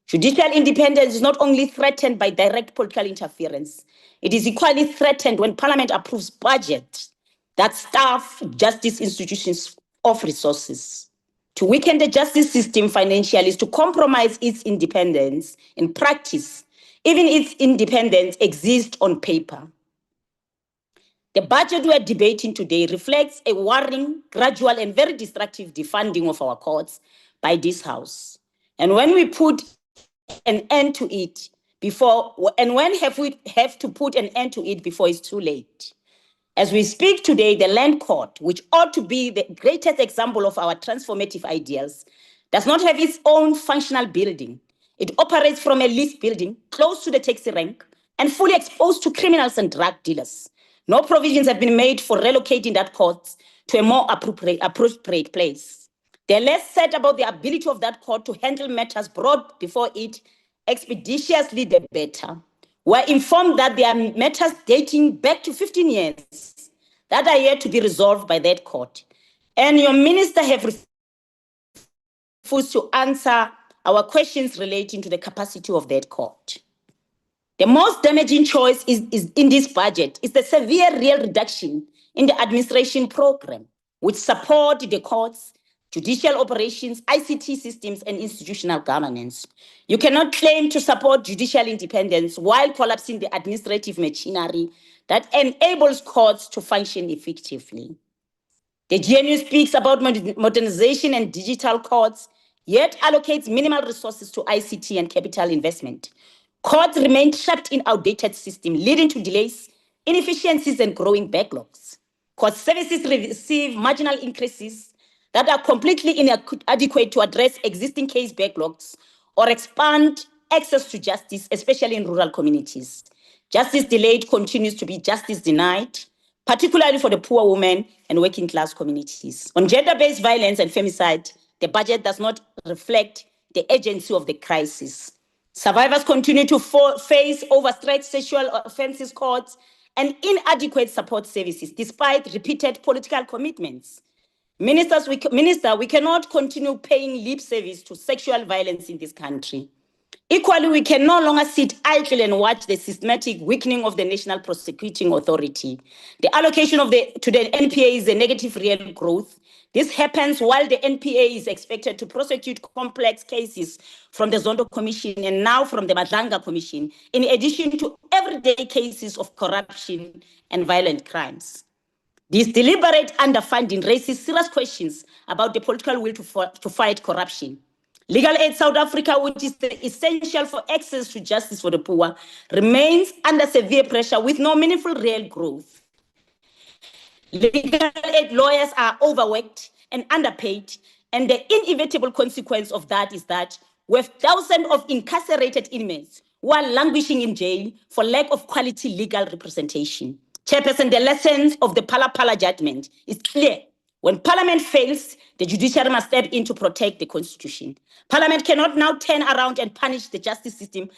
Judicial independence is not only threatened by direct political interference, it is equally threatened when Parliament approves budgets that starve justice institutions of resources. To weaken the justice system financially is to compromise its independence in practice. Even its independence exists on paper. The budget we are debating today reflects a worrying, gradual, and very destructive defunding of our courts by this House. And when we put an end to it when have to put an end to it before it's too late? As we speak today, the Land Court, which ought to be the greatest example of our transformative ideals, does not have its own functional building. It operates from a leased building close to the taxi rank and fully exposed to criminals and drug dealers. No provisions have been made for relocating that court to a more appropriate place. The less said about the ability of that court to handle matters brought before it expeditiously, the better. We're informed that there are matters dating back to 15 years that are yet to be resolved by that court. And your minister have refused to answer our questions relating to the capacity of that court. The most damaging choice is in this budget is the severe real reduction in the administration program, which support the courts, judicial operations, ICT systems, and institutional governance. You cannot claim to support judicial independence while collapsing the administrative machinery that enables courts to function effectively. The GNU speaks about modernization and digital courts, yet allocates minimal resources to ICT and capital investment. Courts remain trapped in outdated systems, leading to delays, inefficiencies, and growing backlogs. Court services receive marginal increases that are completely inadequate to address existing case backlogs or expand access to justice, especially in rural communities. Justice delayed continues to be justice denied, particularly for the poor women and working class communities. On gender-based violence and femicide, the budget does not reflect the urgency of the crisis. Survivors continue to face overstretched sexual offences courts and inadequate support services, despite repeated political commitments. Minister, we cannot continue paying lip service to sexual violence in this country. Equally, we can no longer sit idle and watch the systematic weakening of the National Prosecuting Authority. The allocation to the NPA is a negative real growth. This happens while the NPA is expected to prosecute complex cases from the Zondo Commission and now from the Madlanga Commission, in addition to everyday cases of corruption and violent crimes. This deliberate underfunding raises serious questions about the political will to fight corruption. Legal Aid South Africa, which is essential for access to justice for the poor, remains under severe pressure with no meaningful real growth. Legal aid lawyers are overworked and underpaid, and the inevitable consequence of that is that we have thousands of incarcerated inmates who are languishing in jail for lack of quality legal representation. Chairperson, the lessons of the Pala judgment is clear. When Parliament fails, the judiciary must step in to protect the Constitution. Parliament cannot now turn around and punish the justice system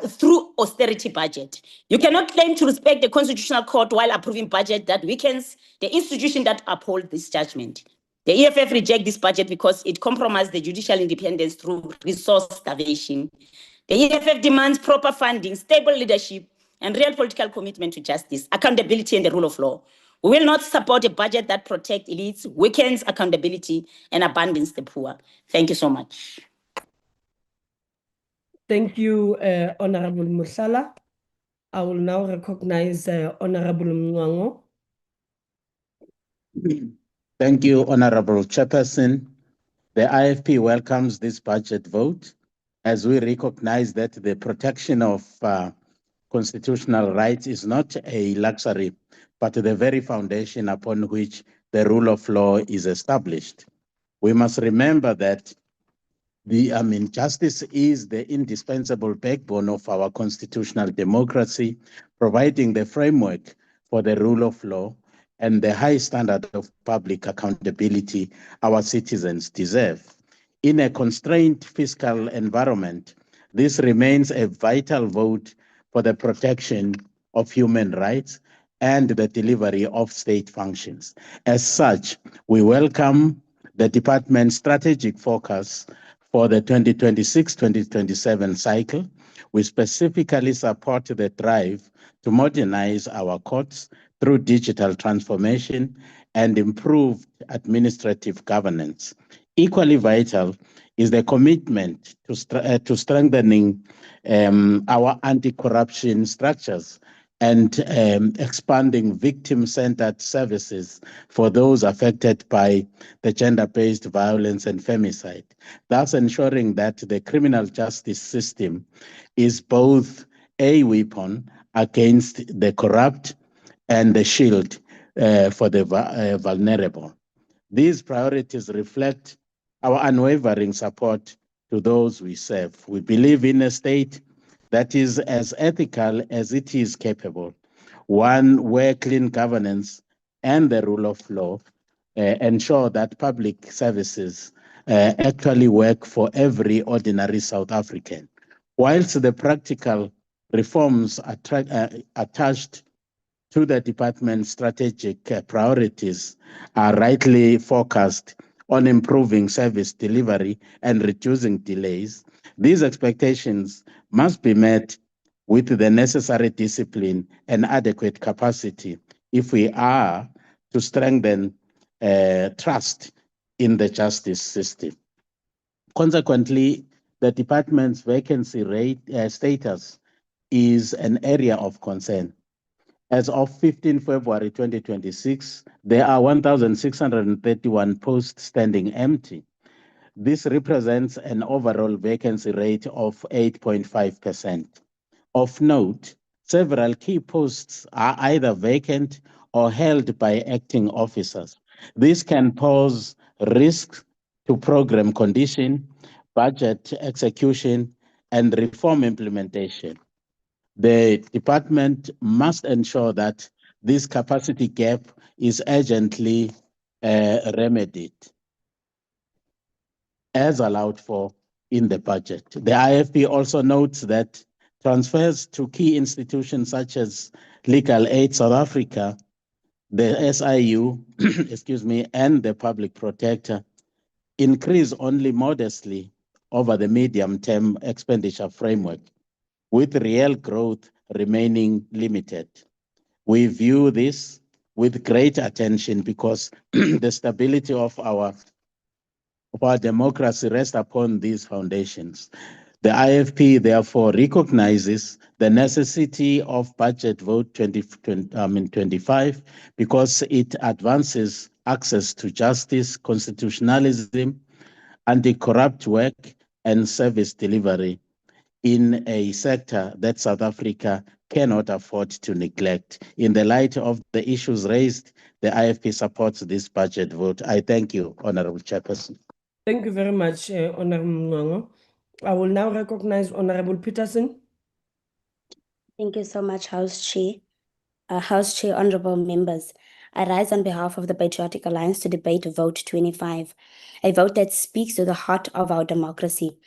through austerity budget. You cannot claim to respect the Constitutional Court while approving budget that weakens the institution that upholds this judgment. The EFF rejects this budget because it compromises the judicial independence through resource starvation. The EFF demands proper funding, stable leadership, and real political commitment to justice, accountability, and the rule of law. We will not support a budget that protects elites, weakens accountability, and abandons the poor. Thank you so much. Thank you, Honorable Musala. I will now recognize Honorable Mwango. Thank you, Honorable Chairperson. The IFP welcomes this budget vote as we recognize that the protection of constitutional rights is not a luxury, but the very foundation upon which the rule of law is established. We must remember that justice is the indispensable backbone of our constitutional democracy, providing the framework for the rule of law and the high standard of public accountability our citizens deserve. In a constrained fiscal environment, this remains a vital vote for the protection of human rights and the delivery of state functions. As such, we welcome the department's strategic focus for the 2026-2027 cycle. We specifically support the drive to modernize our courts through digital transformation and improved administrative governance. Equally vital is the commitment to strengthening our anti-corruption structures and expanding victim-centered services for those affected by the gender-based violence and femicide, thus ensuring that the criminal justice system is both a weapon against the corrupt and the shield for the vulnerable. These priorities reflect our unwavering support to those we serve. We believe in a state that is as ethical as it is capable, one where clean governance and the rule of law ensure that public services actually work for every ordinary South African. Whilst the practical reforms attached to the department's strategic priorities are rightly focused on improving service delivery and reducing delays, these expectations must be met with the necessary discipline and adequate capacity if we are to strengthen trust in the justice system. Consequently, the department's vacancy rate status is an area of concern. As of 15 February 2026, there are 1,631 posts standing empty. This represents an overall vacancy rate of 8.5%. Of note, several key posts are either vacant or held by acting officers. This can pose risks to program condition, budget execution, and reform implementation. The department must ensure that this capacity gap is urgently remedied as allowed for in the budget. The IFP also notes that transfers to key institutions such as Legal Aid South Africa, the SIU, excuse me, and the public protector increase only modestly over the medium-term expenditure framework, with real growth remaining limited. We view this with great attention because the stability of our democracy rests upon these foundations. The IFP therefore recognizes the necessity of budget vote 2025 because it advances access to justice, constitutionalism, anti-corrupt work, and service delivery in a sector that South Africa cannot afford to neglect. In the light of the issues raised, the IFP supports this budget vote. I thank you, Honorable Chairperson. Thank you very much, Honorable Mngqongqo. I will now recognize Honorable Peterson. Thank you so much, House Chair. House Chair, honorable members, I rise on behalf of the Patriotic Alliance to debate Vote 25, a vote that speaks to the heart of our democracy.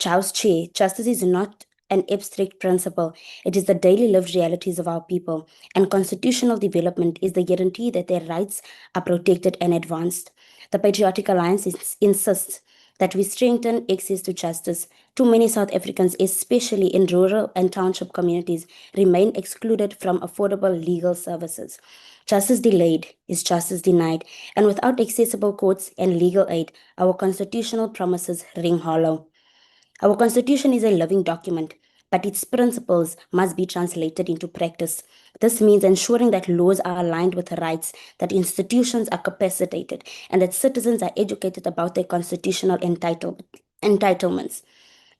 House Chair, justice is not an abstract principle. It is the daily lived realities of our people, and constitutional development is the guarantee that their rights are protected and advanced. The Patriotic Alliance insists that we strengthen access to justice. Too many South Africans, especially in rural and township communities, remain excluded from affordable legal services. Justice delayed is justice denied, and without accessible courts and legal aid, our constitutional promises ring hollow. Our Constitution is a living document, but its principles must be translated into practice. This means ensuring that laws are aligned with rights, that institutions are capacitated, and that citizens are educated about their constitutional entitlements.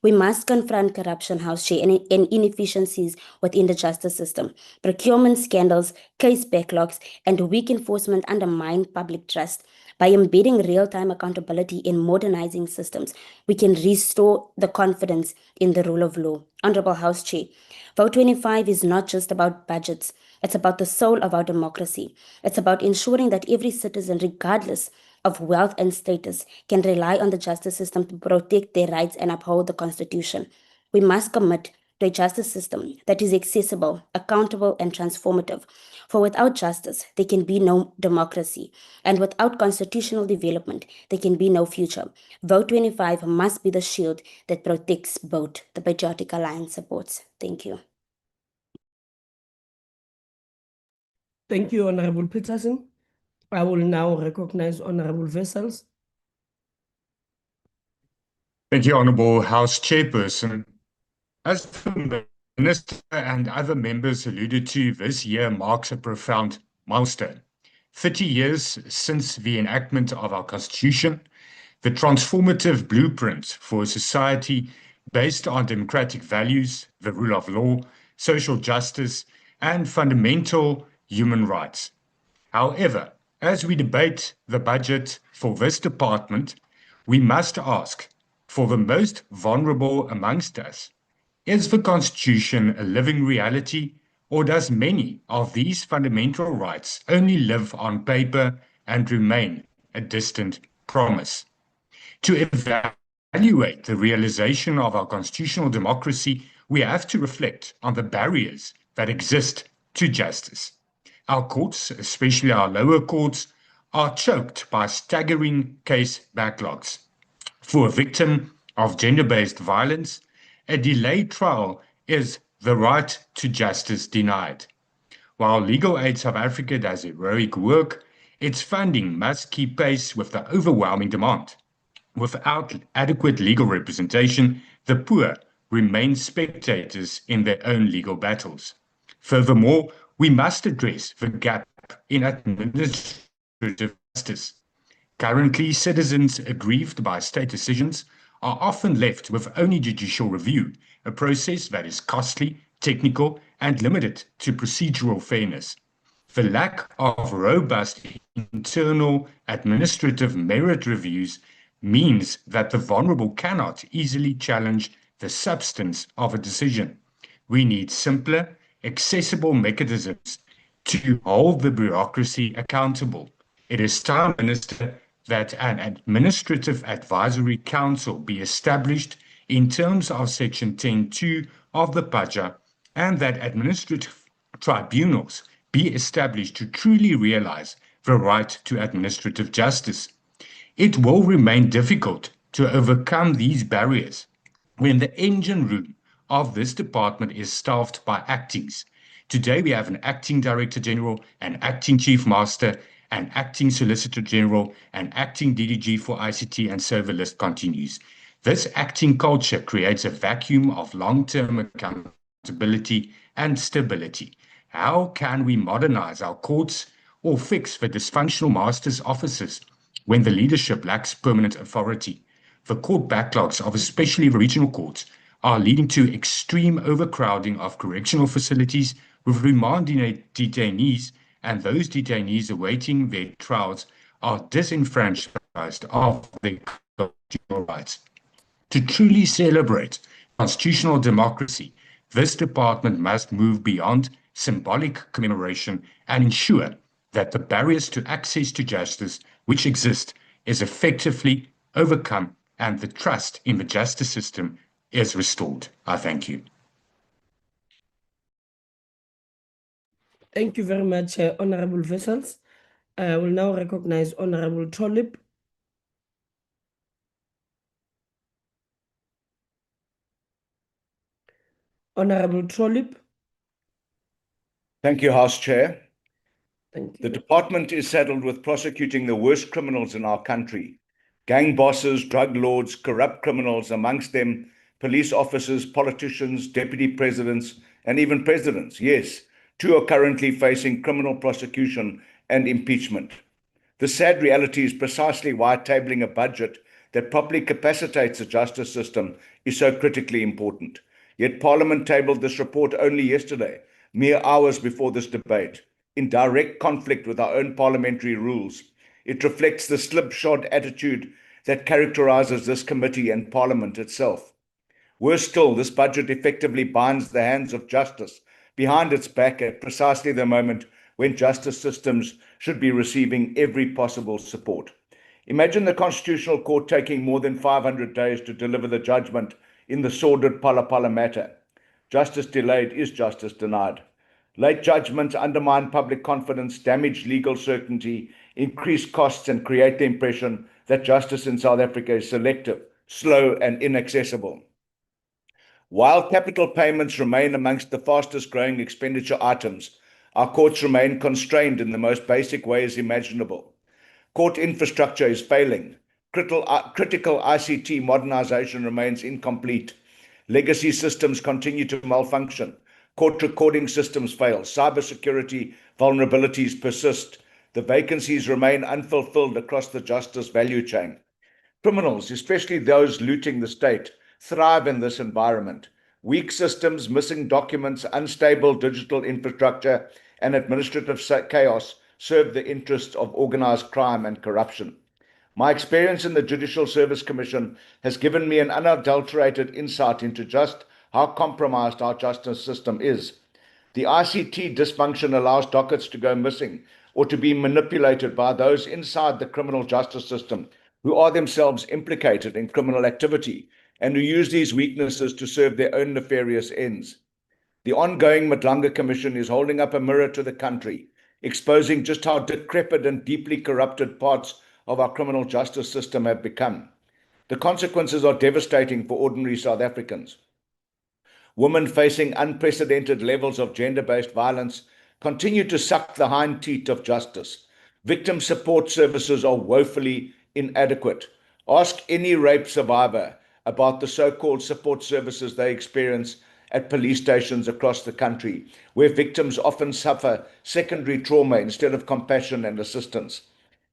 We must confront corruption, House Chair, and inefficiencies within the justice system. Procurement scandals, case backlogs, and weak enforcement undermine public trust. By embedding real-time accountability in modernizing systems, we can restore the confidence in the rule of law. Honorable House Chair, Vote 25 is not just about budgets. It's about the soul of our democracy. It's about ensuring that every citizen, regardless of wealth and status, can rely on the justice system to protect their rights and uphold the Constitution. We must commit to a justice system that is accessible, accountable, and transformative. For without justice, there can be no democracy. And without constitutional development, there can be no future. Vote 25 must be the shield that protects both. The Patriotic Alliance supports. Thank you. Thank you, Honorable Peterson. I will now recognize Honorable Vessels. Thank you, Honourable House Chairperson. As the Minister and other members alluded to, this year marks a profound milestone. 30 years since the enactment of our Constitution, the transformative blueprint for a society based on democratic values, the rule of law, social justice, and fundamental human rights. However, as we debate the budget for this department, we must ask, for the most vulnerable amongst us, is the Constitution a living reality, or does many of these fundamental rights only live on paper and remain a distant promise? To evaluate the realization of our constitutional democracy, we have to reflect on the barriers that exist to justice. Our courts, especially our lower courts, are choked by staggering case backlogs. For a victim of gender-based violence, a delayed trial is the right to justice denied. While Legal Aid South Africa does heroic work, its funding must keep pace with the overwhelming demand. Without adequate legal representation, the poor remain spectators in their own legal battles. Furthermore, we must address the gap in administrative justice. Currently, citizens aggrieved by state decisions are often left with only judicial review, a process that is costly, technical, and limited to procedural fairness. The lack of robust internal administrative merit reviews means that the vulnerable cannot easily challenge the substance of a decision. We need simpler, accessible mechanisms to hold the bureaucracy accountable. It is time, Minister, that an administrative advisory council be established in terms of Section 10.2 of the Budget, and that administrative tribunals be established to truly realize the right to administrative justice. It will remain difficult to overcome these barriers when the engine room of this department is staffed by actings. Today we have an acting Director General, an acting Chief Master, an acting Solicitor General, an acting DDG for ICT, and so the list continues. This acting culture creates a vacuum of long-term accountability and stability. How can we modernize our courts or fix the dysfunctional master's offices when the leadership lacks permanent authority? The court backlogs of especially the regional courts are leading to extreme overcrowding of correctional facilities with remand detainees, and those detainees awaiting their trials are disenfranchised of their constitutional rights. To truly celebrate constitutional democracy, this department must move beyond symbolic commemoration and ensure that the barriers to access to justice which exist is effectively overcome and the trust in the justice system is restored. I thank you. Thank you very much, Honorable Vessels. I will now recognize Honorable Trollip. Honorable Trollip. Thank you, House Chair. Thank The you. department is saddled with prosecuting the worst criminals in our country. Gang bosses, drug lords, corrupt criminals, amongst them police officers, politicians, deputy presidents, and even presidents. Yes, 2 are currently facing criminal prosecution and impeachment. The sad reality is precisely why tabling a budget that properly capacitates the justice system is so critically important. Yet Parliament tabled this report only yesterday, mere hours before this debate, in direct conflict with our own parliamentary rules. It reflects the slipshod attitude that characterizes this committee and Parliament itself. Worse still, this budget effectively binds the hands of justice behind its back at precisely the moment when justice systems should be receiving every possible support. Imagine the Constitutional Court taking more than 500 days to deliver the judgment in the sordid Pala matter. Justice delayed is justice denied. Late judgments undermine public confidence, damage legal certainty, increase costs, and create the impression that justice in South Africa is selective, slow, and inaccessible. While capital payments remain amongst the fastest growing expenditure items, our courts remain constrained in the most basic ways imaginable. Court infrastructure is failing. Critical ICT modernization remains incomplete. Legacy systems continue to malfunction. Court recording systems fail. Cybersecurity vulnerabilities persist. The vacancies remain unfulfilled across the justice value chain. Criminals, especially those looting the state, thrive in this environment. Weak systems, missing documents, unstable digital infrastructure, and administrative chaos serve the interests of organized crime and corruption. My experience in the Judicial Service Commission has given me an unadulterated insight into just how compromised our justice system is. The ICT dysfunction allows dockets to go missing or to be manipulated by those inside the criminal justice system who are themselves implicated in criminal activity and who use these weaknesses to serve their own nefarious ends. The ongoing Madlanga Commission is holding up a mirror to the country, exposing just how decrepit and deeply corrupted parts of our criminal justice system have become. The consequences are devastating for ordinary South Africans. Women facing unprecedented levels of gender-based violence continue to suck the hind teat of justice. Victim support services are woefully inadequate. Ask any rape survivor about the so-called support services they experience at police stations across the country, where victims often suffer secondary trauma instead of compassion and assistance.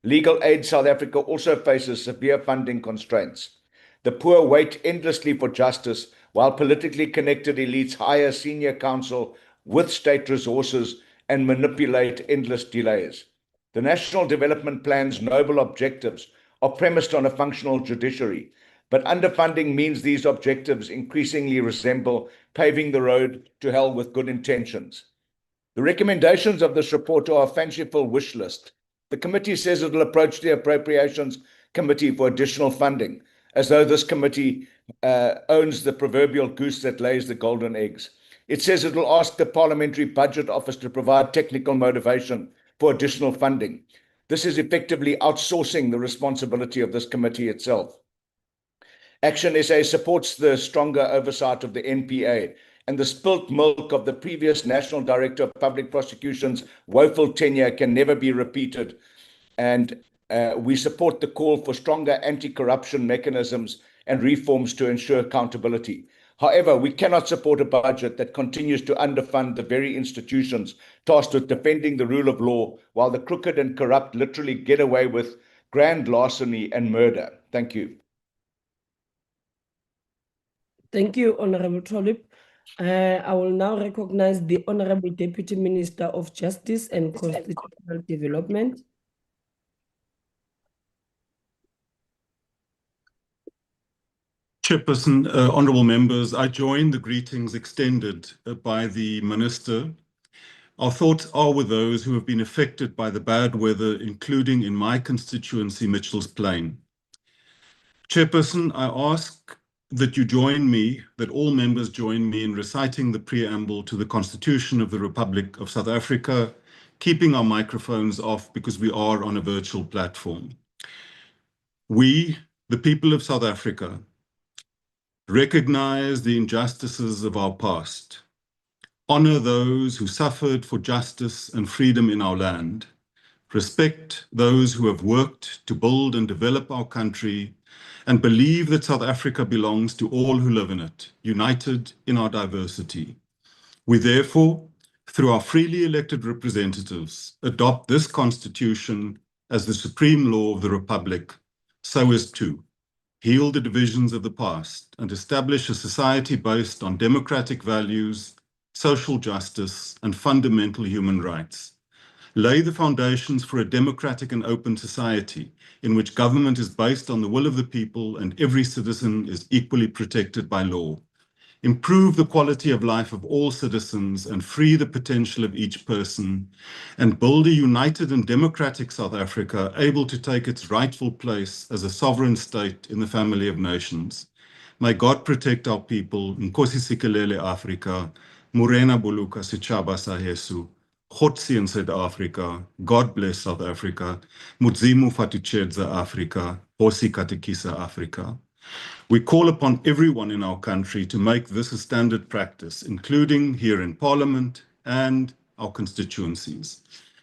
Legal Aid South Africa also faces severe funding constraints. The poor wait endlessly for justice, while politically connected elites hire senior counsel with state resources and manipulate endless delays. The National Development Plan's noble objectives are premised on a functional judiciary, but underfunding means these objectives increasingly resemble paving the road to hell with good intentions. The recommendations of this report are a fanciful wish list. The committee says it will approach the Appropriations Committee for additional funding, as though this committee owns the proverbial goose that lays the golden eggs. It says it will ask the Parliamentary Budget Office to provide technical motivation for additional funding. This is effectively outsourcing the responsibility of this committee itself. Action SA supports the stronger oversight of the NPA and the spilt milk of the previous National Director of Public Prosecution's woeful tenure can never be repeated. And we support the call for stronger anti-corruption mechanisms and reforms to ensure accountability. However, we cannot support a budget that continues to underfund the very institutions tasked with defending the rule of law, while the crooked and corrupt literally get away with grand larceny and murder. Thank you. Thank you, Honorable Trolip. I will now recognize the Honorable Deputy Minister of Justice and Constitutional Development. Chairperson, honourable members, I join the greetings extended by the Minister. Our thoughts are with those who have been affected by the bad weather, including in my constituency, Mitchell's Plain. Chairperson, I ask that you join me, that all members join me in reciting the preamble to the Constitution of the Republic of South Africa, keeping our microphones off because we are on a virtual platform. We, the people of South Africa, recognize the injustices of our past, honor those who suffered for justice and freedom in our land, respect those who have worked to build and develop our country, and believe that South Africa belongs to all who live in it, united in our diversity. We therefore, through our freely elected representatives, adopt this Constitution as the supreme law of the Republic, so as to heal the divisions of the past and establish a society based on democratic values, social justice, and fundamental human rights. Lay the foundations for a democratic and open society in which government is based on the will of the people and every citizen is equally protected by law. Improve the quality of life of all citizens and free the potential of each person, and build a united and democratic South Africa able to take its rightful place as a sovereign state in the family of nations. May God protect our people. Nkosi sikelele Afrika, Morena buluka sichaba sa Jesu. God seën South Africa. God bless South Africa. Mudzimu fatuchedza Africa. Hosi katekisa Africa. We call upon everyone in our country to make this a standard practice, including here in Parliament and our constituencies.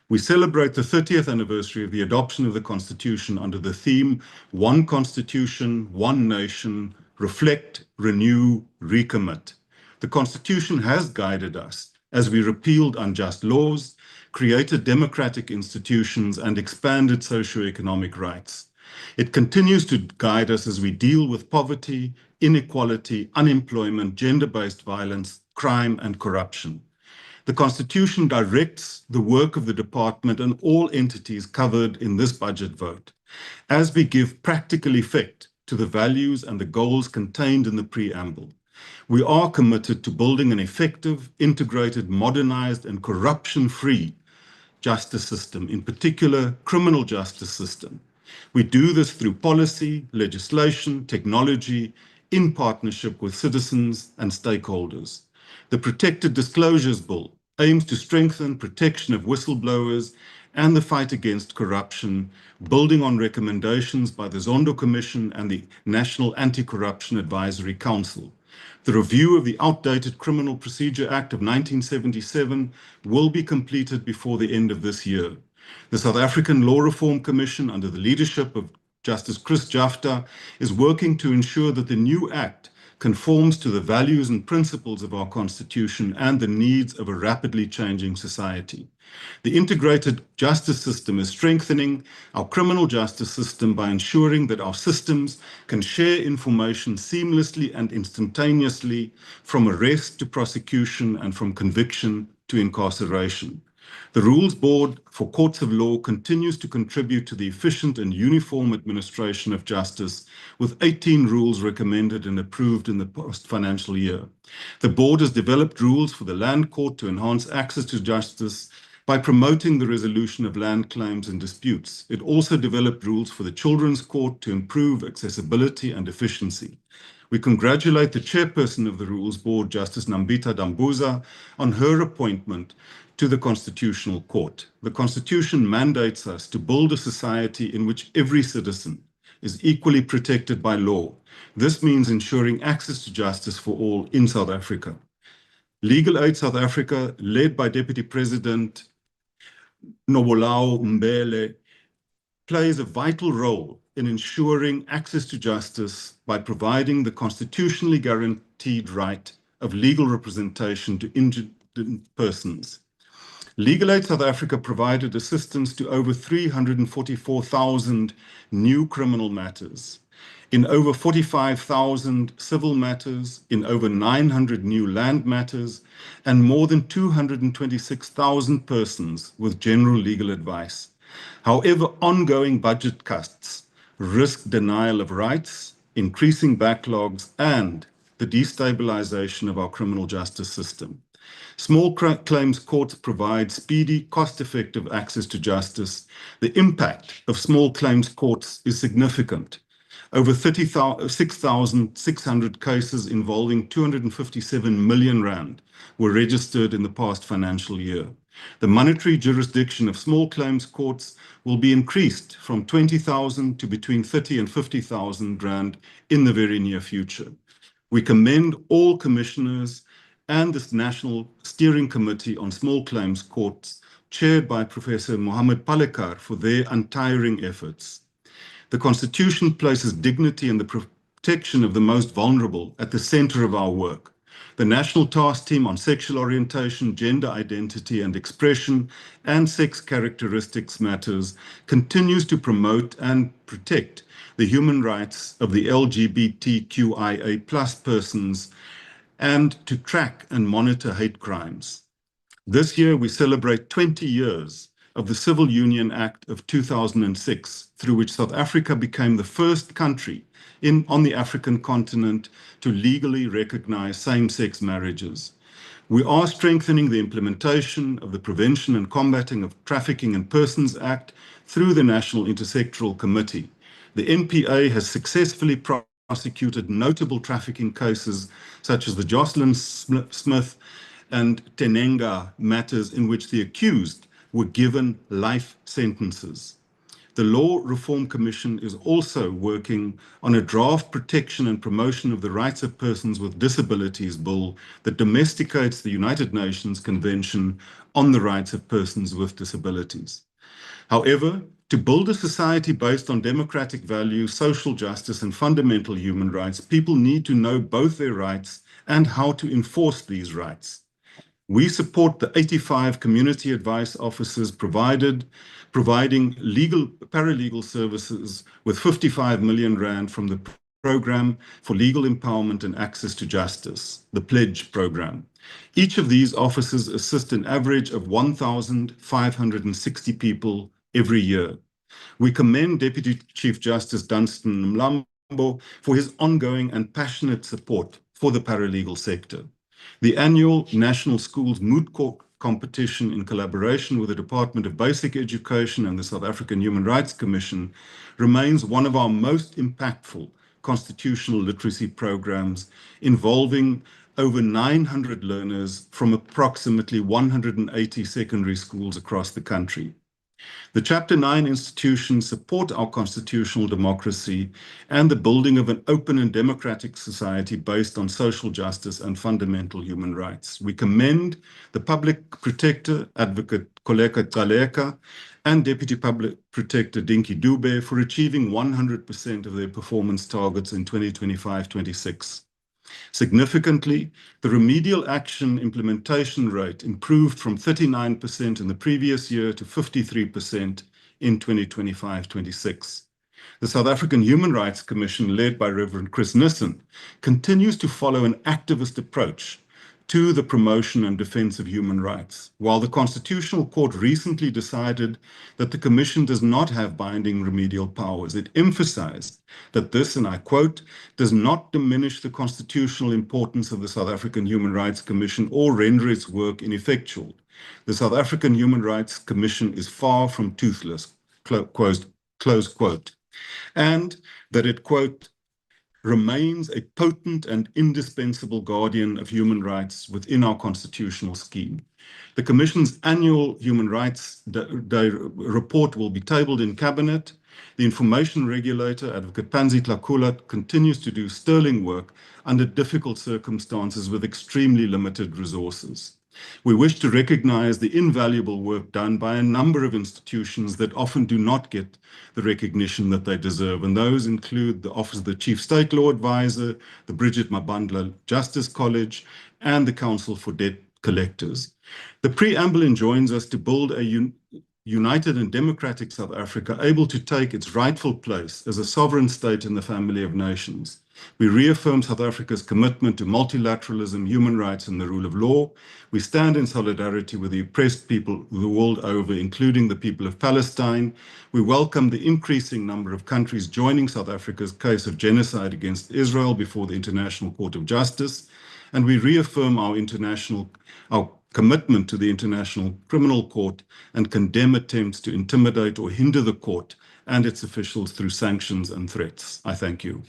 We celebrate the 30th anniversary of the adoption of the Constitution under the theme, One Constitution, One Nation, Reflect, Renew, Recommit. The Constitution has guided us as we repealed unjust laws, created democratic institutions, and expanded socioeconomic rights. It continues to guide us as we deal with poverty, inequality, unemployment, gender-based violence, crime, and corruption. The Constitution directs the work of the department and all entities covered in this budget vote, as we give practical effect to the values and the goals contained in the preamble. We are committed to building an effective, integrated, modernized, and corruption-free justice system, in particular, criminal justice system. We do this through policy, legislation, technology, in partnership with citizens and stakeholders. The Protected Disclosures Bill aims to strengthen protection of whistleblowers and the fight against corruption, building on recommendations by the Zondo Commission and the National Anti-Corruption Advisory Council. The review of the outdated Criminal Procedure Act of 1977 will be completed before the end of this year. The South African Law Reform Commission, under the leadership of Justice Chris Jafta, is working to ensure that the new Act conforms to the values and principles of our Constitution and the needs of a rapidly changing society. The integrated justice system is strengthening our criminal justice system by ensuring that our systems can share information seamlessly and instantaneously from arrest to prosecution and from conviction to incarceration. The Rules Board for Courts of Law continues to contribute to the efficient and uniform administration of justice, with 18 rules recommended and approved in the past financial year. The board has developed rules for the Land Court to enhance access to justice by promoting the resolution of land claims and disputes. It also developed rules for the Children's Court to improve accessibility and efficiency. We congratulate the chairperson of the Rules Board, Justice Nambita Dambuza, on her appointment to the Constitutional Court. The Constitution mandates us to build a society in which every citizen is equally protected by law. This means ensuring access to justice for all in South Africa. Legal Aid South Africa, led by Deputy President Nobolao Mbele, plays a vital role in ensuring access to justice by providing the constitutionally guaranteed right of legal representation to injured persons. Legal Aid South Africa provided assistance to over 344,000 new criminal matters, in over 45,000 civil matters, in over 900 new land matters, and more than 226,000 persons with general legal advice. However, ongoing budget cuts risk denial of rights, increasing backlogs, and the destabilization of our criminal justice system. Small claims courts provide speedy, cost-effective access to justice. The impact of small claims courts is significant. Over 6,600 cases involving 257 million rand were registered in the past financial year. The monetary jurisdiction of small claims courts will be increased from 20,000 to between 30 and 50,000 rand in the very near future. We commend all commissioners and this National Steering Committee on Small Claims Courts, chaired by Professor Mohammed Palekar, for their untiring efforts. The Constitution places dignity and the protection of the most vulnerable at the center of our work. The National Task Team on Sexual Orientation, Gender Identity and Expression, and Sex Characteristics Matters continues to promote and protect the human rights of the LGBTQIA+ persons and to track and monitor hate crimes. This year, we celebrate 20 years of the Civil Union Act of 2006, through which South Africa became the first country on the African continent to legally recognize same-sex marriages. We are strengthening the implementation of the Prevention and Combating of Trafficking in Persons Act through the National Intersectoral Committee. The NPA has successfully prosecuted notable trafficking cases such as the Jocelyn Smith and Tenenga matters, in which the accused were given life sentences. The Law Reform Commission is also working on a draft protection and promotion of the rights of persons with disabilities bill that domesticates the United Nations Convention on the Rights of Persons with Disabilities. However, to build a society based on democratic values, social justice, and fundamental human rights, people need to know both their rights and how to enforce these rights. We support the 85 community advice officers providing paralegal services with 55 million rand from the Program for Legal Empowerment and Access to Justice, the Pledge Program. Each of these officers assist an average of 1,560 people every year. We commend Deputy Chief Justice Dunstan Mlambo for his ongoing and passionate support for the paralegal sector. The annual National Schools Moot Court competition, in collaboration with the Department of Basic Education and the South African Human Rights Commission, remains one of our most impactful constitutional literacy programs, involving over 900 learners from approximately 180 secondary schools across the country. The Chapter 9 institutions support our constitutional democracy and the building of an open and democratic society based on social justice and fundamental human rights. We commend the Public Protector, Advocate Koleka Caleka, and Deputy Public Protector Dinky Dube for achieving 100% of their performance targets in 2025-26. Significantly, the remedial action implementation rate improved from 39% in the previous year to 53% in 2025-26. The South African Human Rights Commission, led by Reverend Chris Nissen, continues to follow an activist approach to the promotion and defense of human rights. While the Constitutional Court recently decided that the Commission does not have binding remedial powers, it emphasized that this, and I quote, does not diminish the constitutional importance of the South African Human Rights Commission or render its work ineffectual. The South African Human Rights Commission is far from toothless, close quote, and that it, quote, remains a potent and indispensable guardian of human rights within our constitutional scheme. The Commission's annual Human Rights report will be tabled in Cabinet. The Information Regulator, Advocate Panzi Tlakula, continues to do sterling work under difficult circumstances with extremely limited resources. We wish to recognize the invaluable work done by a number of institutions that often do not get the recognition that they deserve, and those include the Office of the Chief State Law Advisor, the Bridget Mabandla Justice College, and the Council for Debt Collectors. The preamble enjoins us to build a united and democratic South Africa able to take its rightful place as a sovereign state in the family of nations. We reaffirm South Africa's commitment to multilateralism, human rights, and the rule of law. We stand in solidarity with the oppressed people the world over, including the people of Palestine. We welcome the increasing number of countries joining South Africa's case of genocide against Israel before the International Court of Justice. And we reaffirm our commitment to the International Criminal Court and condemn attempts to intimidate or hinder the court and its officials through sanctions and threats. I thank you.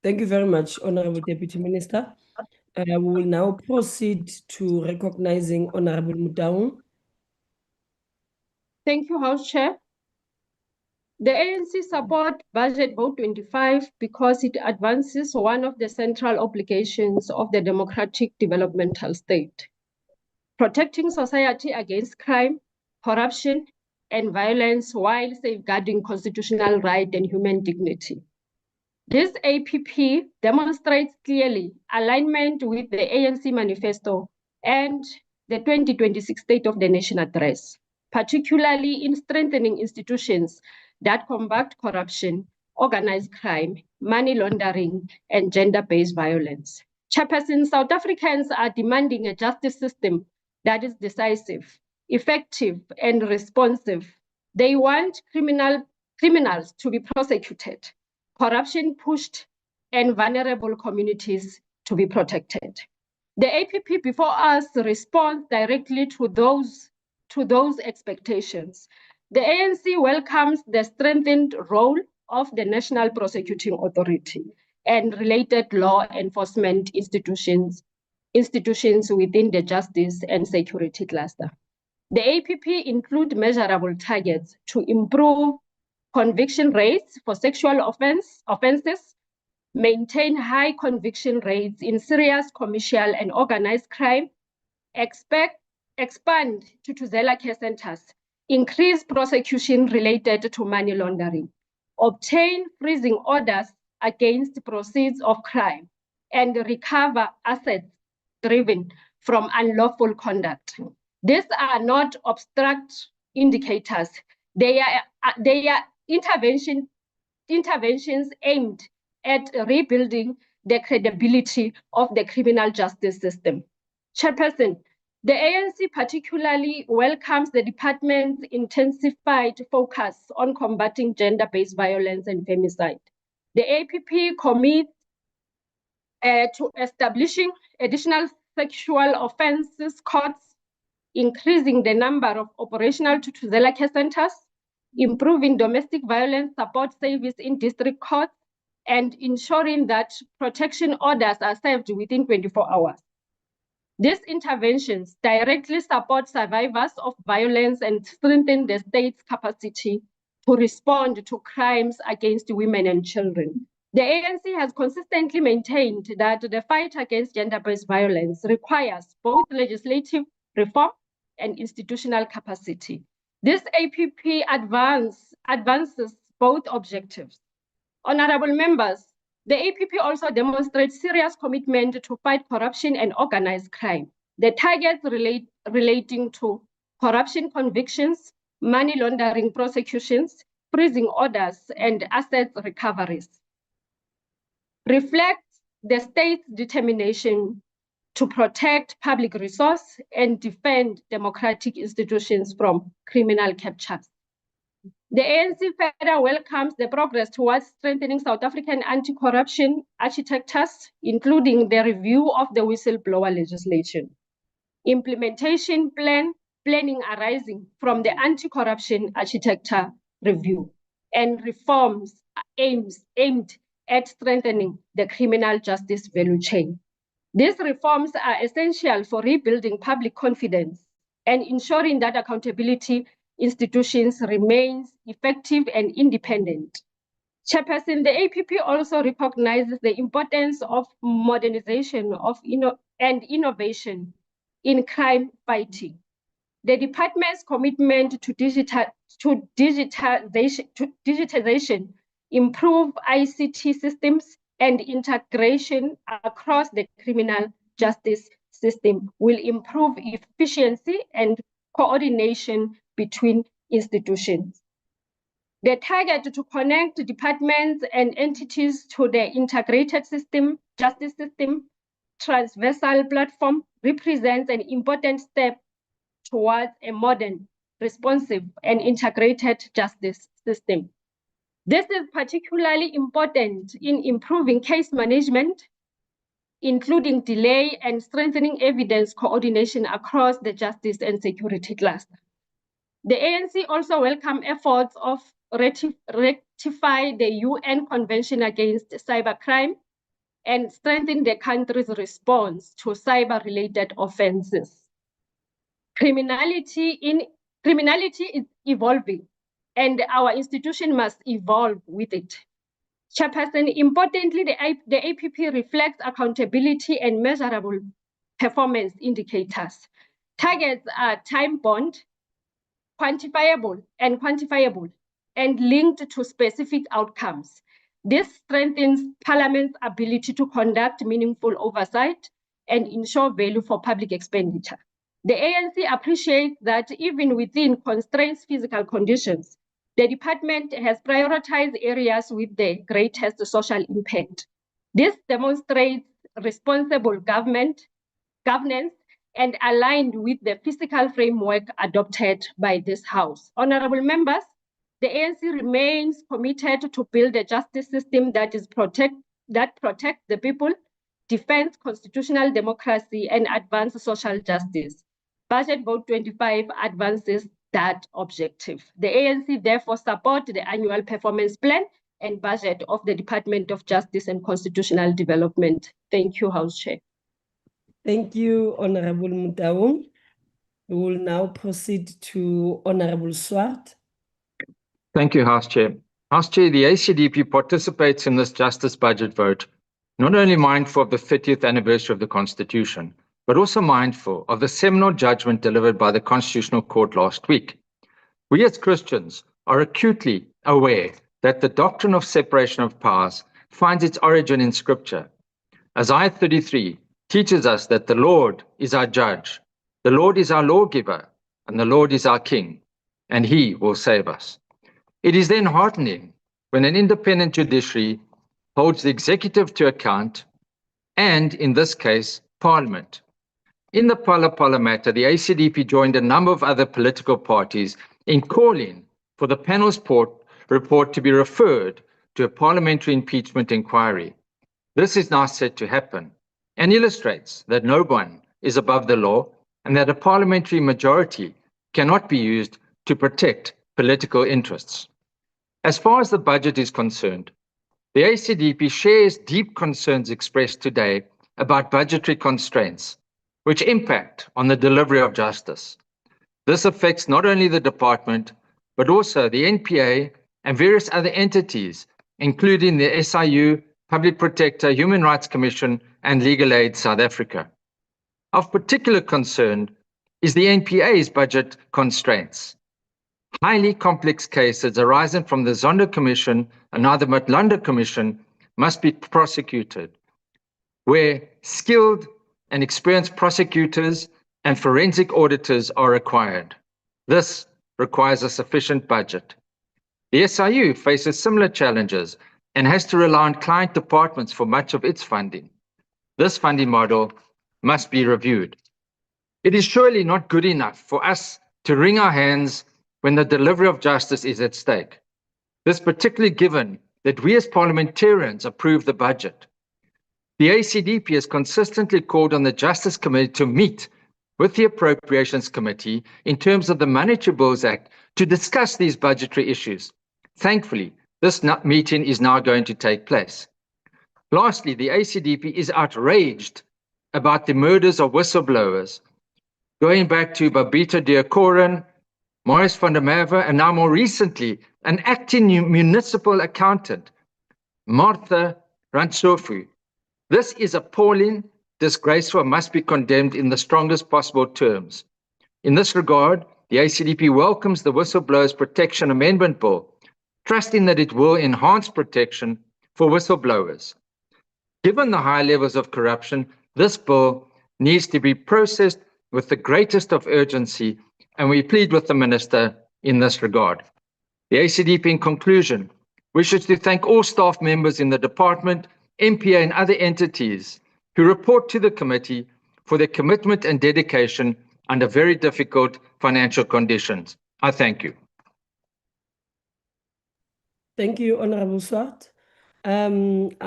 Thank you very much, Honorable Deputy Minister. We will now proceed to recognizing Honorable Mutaung. Thank you, House Chair. The ANC support Budget Vote 25 because it advances one of the central obligations of the democratic developmental state, protecting society against crime, corruption, and violence while safeguarding constitutional right and human dignity. This APP demonstrates clearly alignment with the ANC manifesto and the 2026 State of the Nation Address, particularly in strengthening institutions that combat corruption, organized crime, money laundering, and gender-based violence. Chairperson, South Africans are demanding a justice system that is decisive, effective, and responsive. They want criminals to be prosecuted, corruption pushed, and vulnerable communities to be protected. The APP before us responds directly to those expectations. The ANC welcomes the strengthened role of the National Prosecuting Authority and related law enforcement institutions within the justice and security cluster. The APP include measurable targets to improve conviction rates for sexual offenses, maintain high conviction rates in serious commercial and organized crime, expand Thuthuzela care centers, increase prosecution related to money laundering, obtain freezing orders against proceeds of crime, and recover assets driven from unlawful conduct. These are not abstract indicators. They are interventions aimed at rebuilding the credibility of the criminal justice system. Chairperson, the ANC particularly welcomes the department's intensified focus on combating gender-based violence and femicide. The APP commits to establishing additional sexual offences courts, increasing the number of operational Thuthuzela care centers, improving domestic violence support service in district courts, and ensuring that protection orders are served within 24 hours. These interventions directly support survivors of violence and strengthen the state's capacity to respond to crimes against women and children. The ANC has consistently maintained that the fight against gender-based violence requires both legislative reform and institutional capacity. This APP advances both objectives. Honorable members, the APP also demonstrates serious commitment to fight corruption and organized crime. The targets relating to corruption convictions, money laundering prosecutions, freezing orders, and asset recoveries reflect the state's determination to protect public resources and defend democratic institutions from criminal captures. The ANC further welcomes the progress towards strengthening South African anti-corruption architectures, including the review of the whistleblower legislation, implementation planning arising from the anti-corruption architecture review, and reforms aimed at strengthening the criminal justice value chain. These reforms are essential for rebuilding public confidence and ensuring that accountability institutions remain effective and independent. Chairperson, the APP also recognizes the importance of modernization and innovation in crime fighting. The department's commitment to digitization, improve ICT systems, and integration across the criminal justice system will improve efficiency and coordination between institutions. The target to connect departments and entities to the integrated justice system transversal platform represents an important step towards a modern, responsive, and integrated justice system. This is particularly important in improving case management, including delay and strengthening evidence coordination across the justice and security cluster. The ANC also welcomes efforts of rectify the UN Convention Against Cybercrime and strengthen the country's response to cyber-related offenses. Criminality is evolving, and our institution must evolve with it. Chairperson, importantly, the APP reflects accountability and measurable performance indicators. Targets are time-bound, quantifiable, and linked to specific outcomes. This strengthens Parliament's ability to conduct meaningful oversight and ensure value for public expenditure. The ANC appreciates that even within constrained physical conditions, the department has prioritized areas with the greatest social impact. This demonstrates responsible governance and aligned with the fiscal framework adopted by this House. Honorable members, the ANC remains committed to build a justice system that protects the people, defends constitutional democracy, and advances social justice. Budget Vote 25 advances that objective. The ANC therefore supports the annual performance plan and budget of the Department of Justice and Constitutional Development. Thank you, House Chair. Thank you, Honorable Mutaung. We will now proceed to Honorable Swart. Thank you, House Chair. House Chair, the ACDP participates in this justice budget vote, not only mindful of the 30th anniversary of the Constitution, but also mindful of the seminal judgment delivered by the Constitutional Court last week. We as Christians are acutely aware that the doctrine of separation of powers finds its origin in Scripture. Isaiah 33 teaches us that the Lord is our judge, the Lord is our lawgiver, and the Lord is our king, and he will save us. It is then heartening when an independent judiciary holds the executive to account, and in this case, Parliament. In the Phala Phala matter, the ACDP joined a number of other political parties in calling for the panel's report to be referred to a parliamentary impeachment inquiry. This is now set to happen and illustrates that no one is above the law and that a parliamentary majority cannot be used to protect political interests. As far as the budget is concerned, the ACDP shares deep concerns expressed today about budgetary constraints, which impact on the delivery of justice. This affects not only the department, but also the NPA and various other entities, including the SIU, Public Protector, Human Rights Commission, and Legal Aid South Africa. Of particular concern is the NPA's budget constraints. Highly complex cases arising from the Zondo Commission and now the Matlanda Commission must be prosecuted, where skilled and experienced prosecutors and forensic auditors are required. This requires a sufficient budget. The SIU faces similar challenges and has to rely on client departments for much of its funding. This funding model must be reviewed. It is surely not good enough for us to wring our hands when the delivery of justice is at stake. This particularly given that we as parliamentarians approve the budget. The ACDP has consistently called on the Justice Committee to meet with the Appropriations Committee in terms of the Monetary Bills Act to discuss these budgetary issues. Thankfully, this meeting is now going to take place. Lastly, the ACDP is outraged about the murders of whistleblowers, going back to Babita Deokoran, Maurice van der Merwe, and now more recently, an acting municipal accountant, Martha Rantsofu. This is appalling, disgraceful, and must be condemned in the strongest possible terms. In this regard, the ACDP welcomes the Whistleblowers Protection Amendment Bill, trusting that it will enhance protection for whistleblowers. Given the high levels of corruption, this bill needs to be processed with the greatest of urgency, and we plead with the Minister in this regard. The ACDP, in conclusion, wishes to thank all staff members in the department, MPA, and other entities who report to the committee for their commitment and dedication under very difficult financial conditions. I thank you. Thank you, Honorable Swart. I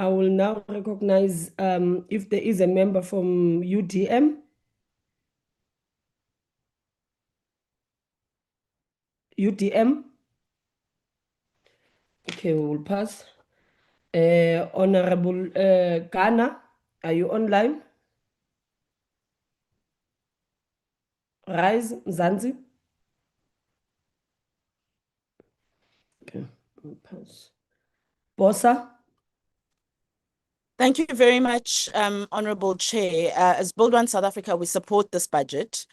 will now recognize if there is a member from UDM. UDM. Okay, we will pass. Honorable Ghana, are you online? Rise, Zanzi. Okay, we'll pass. Bosa. Thank you very much, Honorable Chair. As Build One South Africa, we support this budget,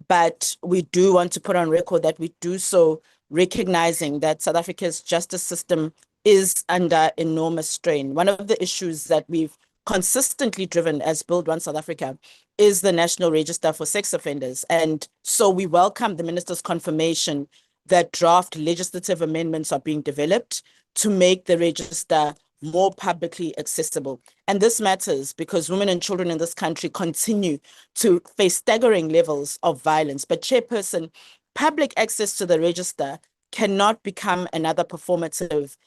but we do want to put on record that we do so recognizing that South Africa's justice system is under enormous strain. One of the issues that we've consistently driven as Build One South Africa is the National Register for Sex Offenders. And so we welcome the Minister's confirmation that draft legislative amendments are being developed to make the register more publicly accessible. And this matters because women and children in this country continue to face staggering levels of violence. But Chairperson, public access to the register cannot become another performative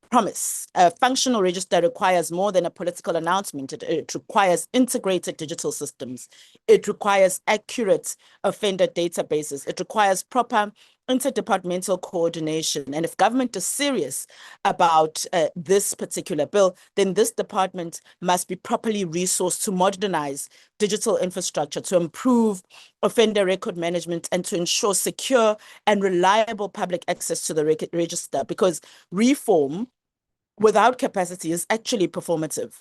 promise. A functional register requires more than a political announcement. It requires integrated digital systems. It requires accurate offender databases. It requires proper interdepartmental coordination. And if government is serious about this particular bill, then this department must be properly resourced to modernize digital infrastructure, to improve offender record management, and to ensure secure and reliable public access to the register, because reform without capacity is actually performative.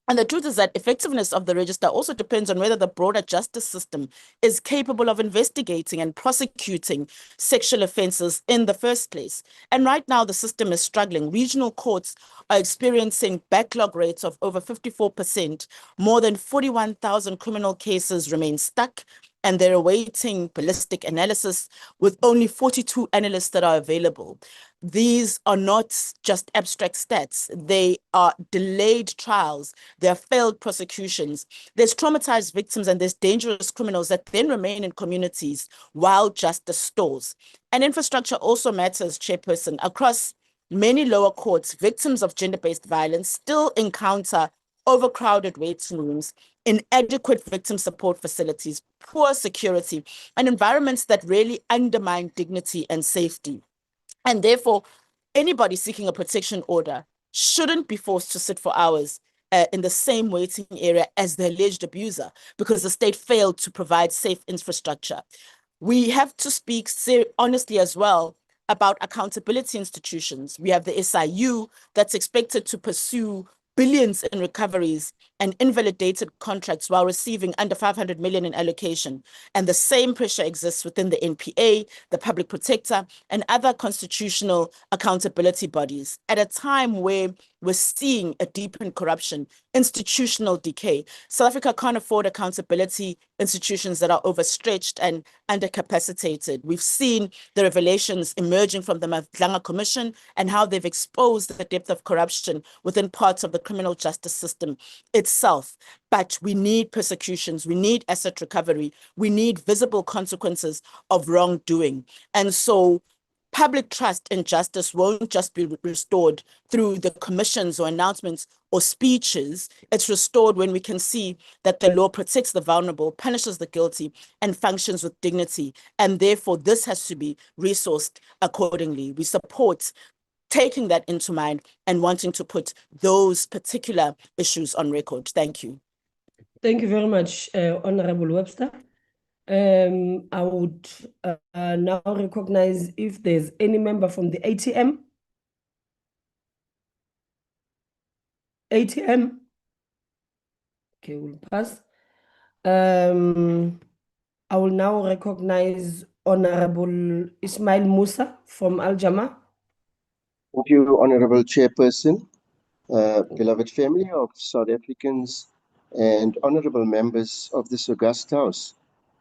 And the truth is that effectiveness of the register also depends on whether the broader justice system is capable of investigating and prosecuting sexual offenses in the first place. And right now, the system is struggling. Regional courts are experiencing backlog rates of over 54%. More than 41,000 criminal cases remain stuck, and they're awaiting ballistic analysis with only 42 analysts that are available. These are not just abstract stats. They are delayed trials. There are failed prosecutions. There's traumatized victims, and there's dangerous criminals that then remain in communities while justice stalls. And infrastructure also matters, Chairperson. Across many lower courts, victims of gender-based violence still encounter overcrowded waiting rooms, inadequate victim support facilities, poor security, and environments that really undermine dignity and safety. And therefore, anybody seeking a protection order shouldn't be forced to sit for hours in the same waiting area as the alleged abuser because the state failed to provide safe infrastructure. We have to speak honestly as well about accountability institutions. We have the SIU that's expected to pursue billions in recoveries and invalidated contracts while receiving under 500 million in allocation. And the same pressure exists within the NPA, the Public Protector, and other constitutional accountability bodies. At a time where we're seeing a deepened corruption, institutional decay, South Africa can't afford accountability institutions that are overstretched and undercapacitated. We've seen the revelations emerging from the Madlanga Commission and how they've exposed the depth of corruption within parts of the criminal justice system itself. But we need persecutions, we need asset recovery, we need visible consequences of wrongdoing. And so public trust in justice won't just be restored through the commissions or announcements or speeches. It's restored when we can see that the law protects the vulnerable, punishes the guilty, and functions with dignity. And therefore, this has to be resourced accordingly. We support taking that into mind and wanting to put those particular issues on record. Thank you. Thank you very much, Honorable Webster. I would now recognize if there's any member from the ATM. ATM. Okay, we'll pass. I will now recognize Honorable Ismail Musa from Al Jama. Thank you, Honorable Chairperson, beloved family of South Africans, and honorable members of this august House.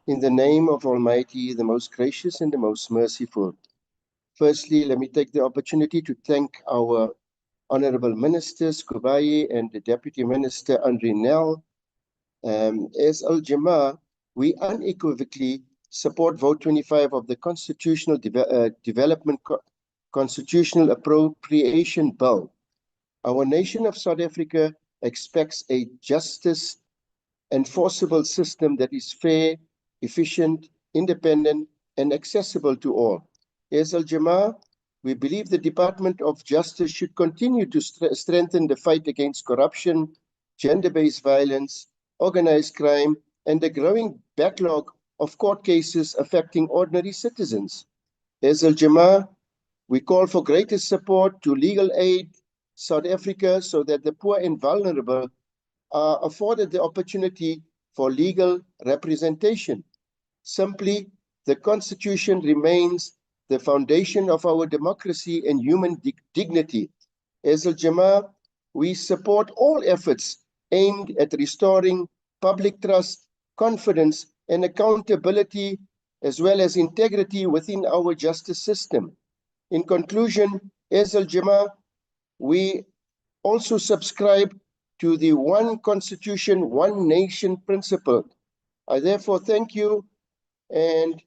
In the name of Almighty, the most gracious and the most merciful. Firstly, let me take the opportunity to thank our Honorable Ministers, Kubai and the Deputy Minister, Andre Nel. As Al Jama, we unequivocally support Vote 25 of the Constitutional Constitutional Appropriation Bill. Our nation of South Africa expects a justice enforceable system that is fair, efficient, independent, and accessible to all. As Al Jama, we believe the Department of Justice should continue to strengthen the fight against corruption, gender-based violence, organized crime, and the growing backlog of court cases affecting ordinary citizens. As Al Jama, we call for greater support to Legal Aid South Africa so that the poor and vulnerable are afforded the opportunity for legal representation. Simply, the Constitution remains the foundation of our democracy and human dignity. As Al Jama, we support all efforts aimed at restoring public trust, confidence, and accountability, as well as integrity within our justice system. In conclusion, as Al Jama, we also subscribe to the one constitution, one nation principle. I therefore thank you, and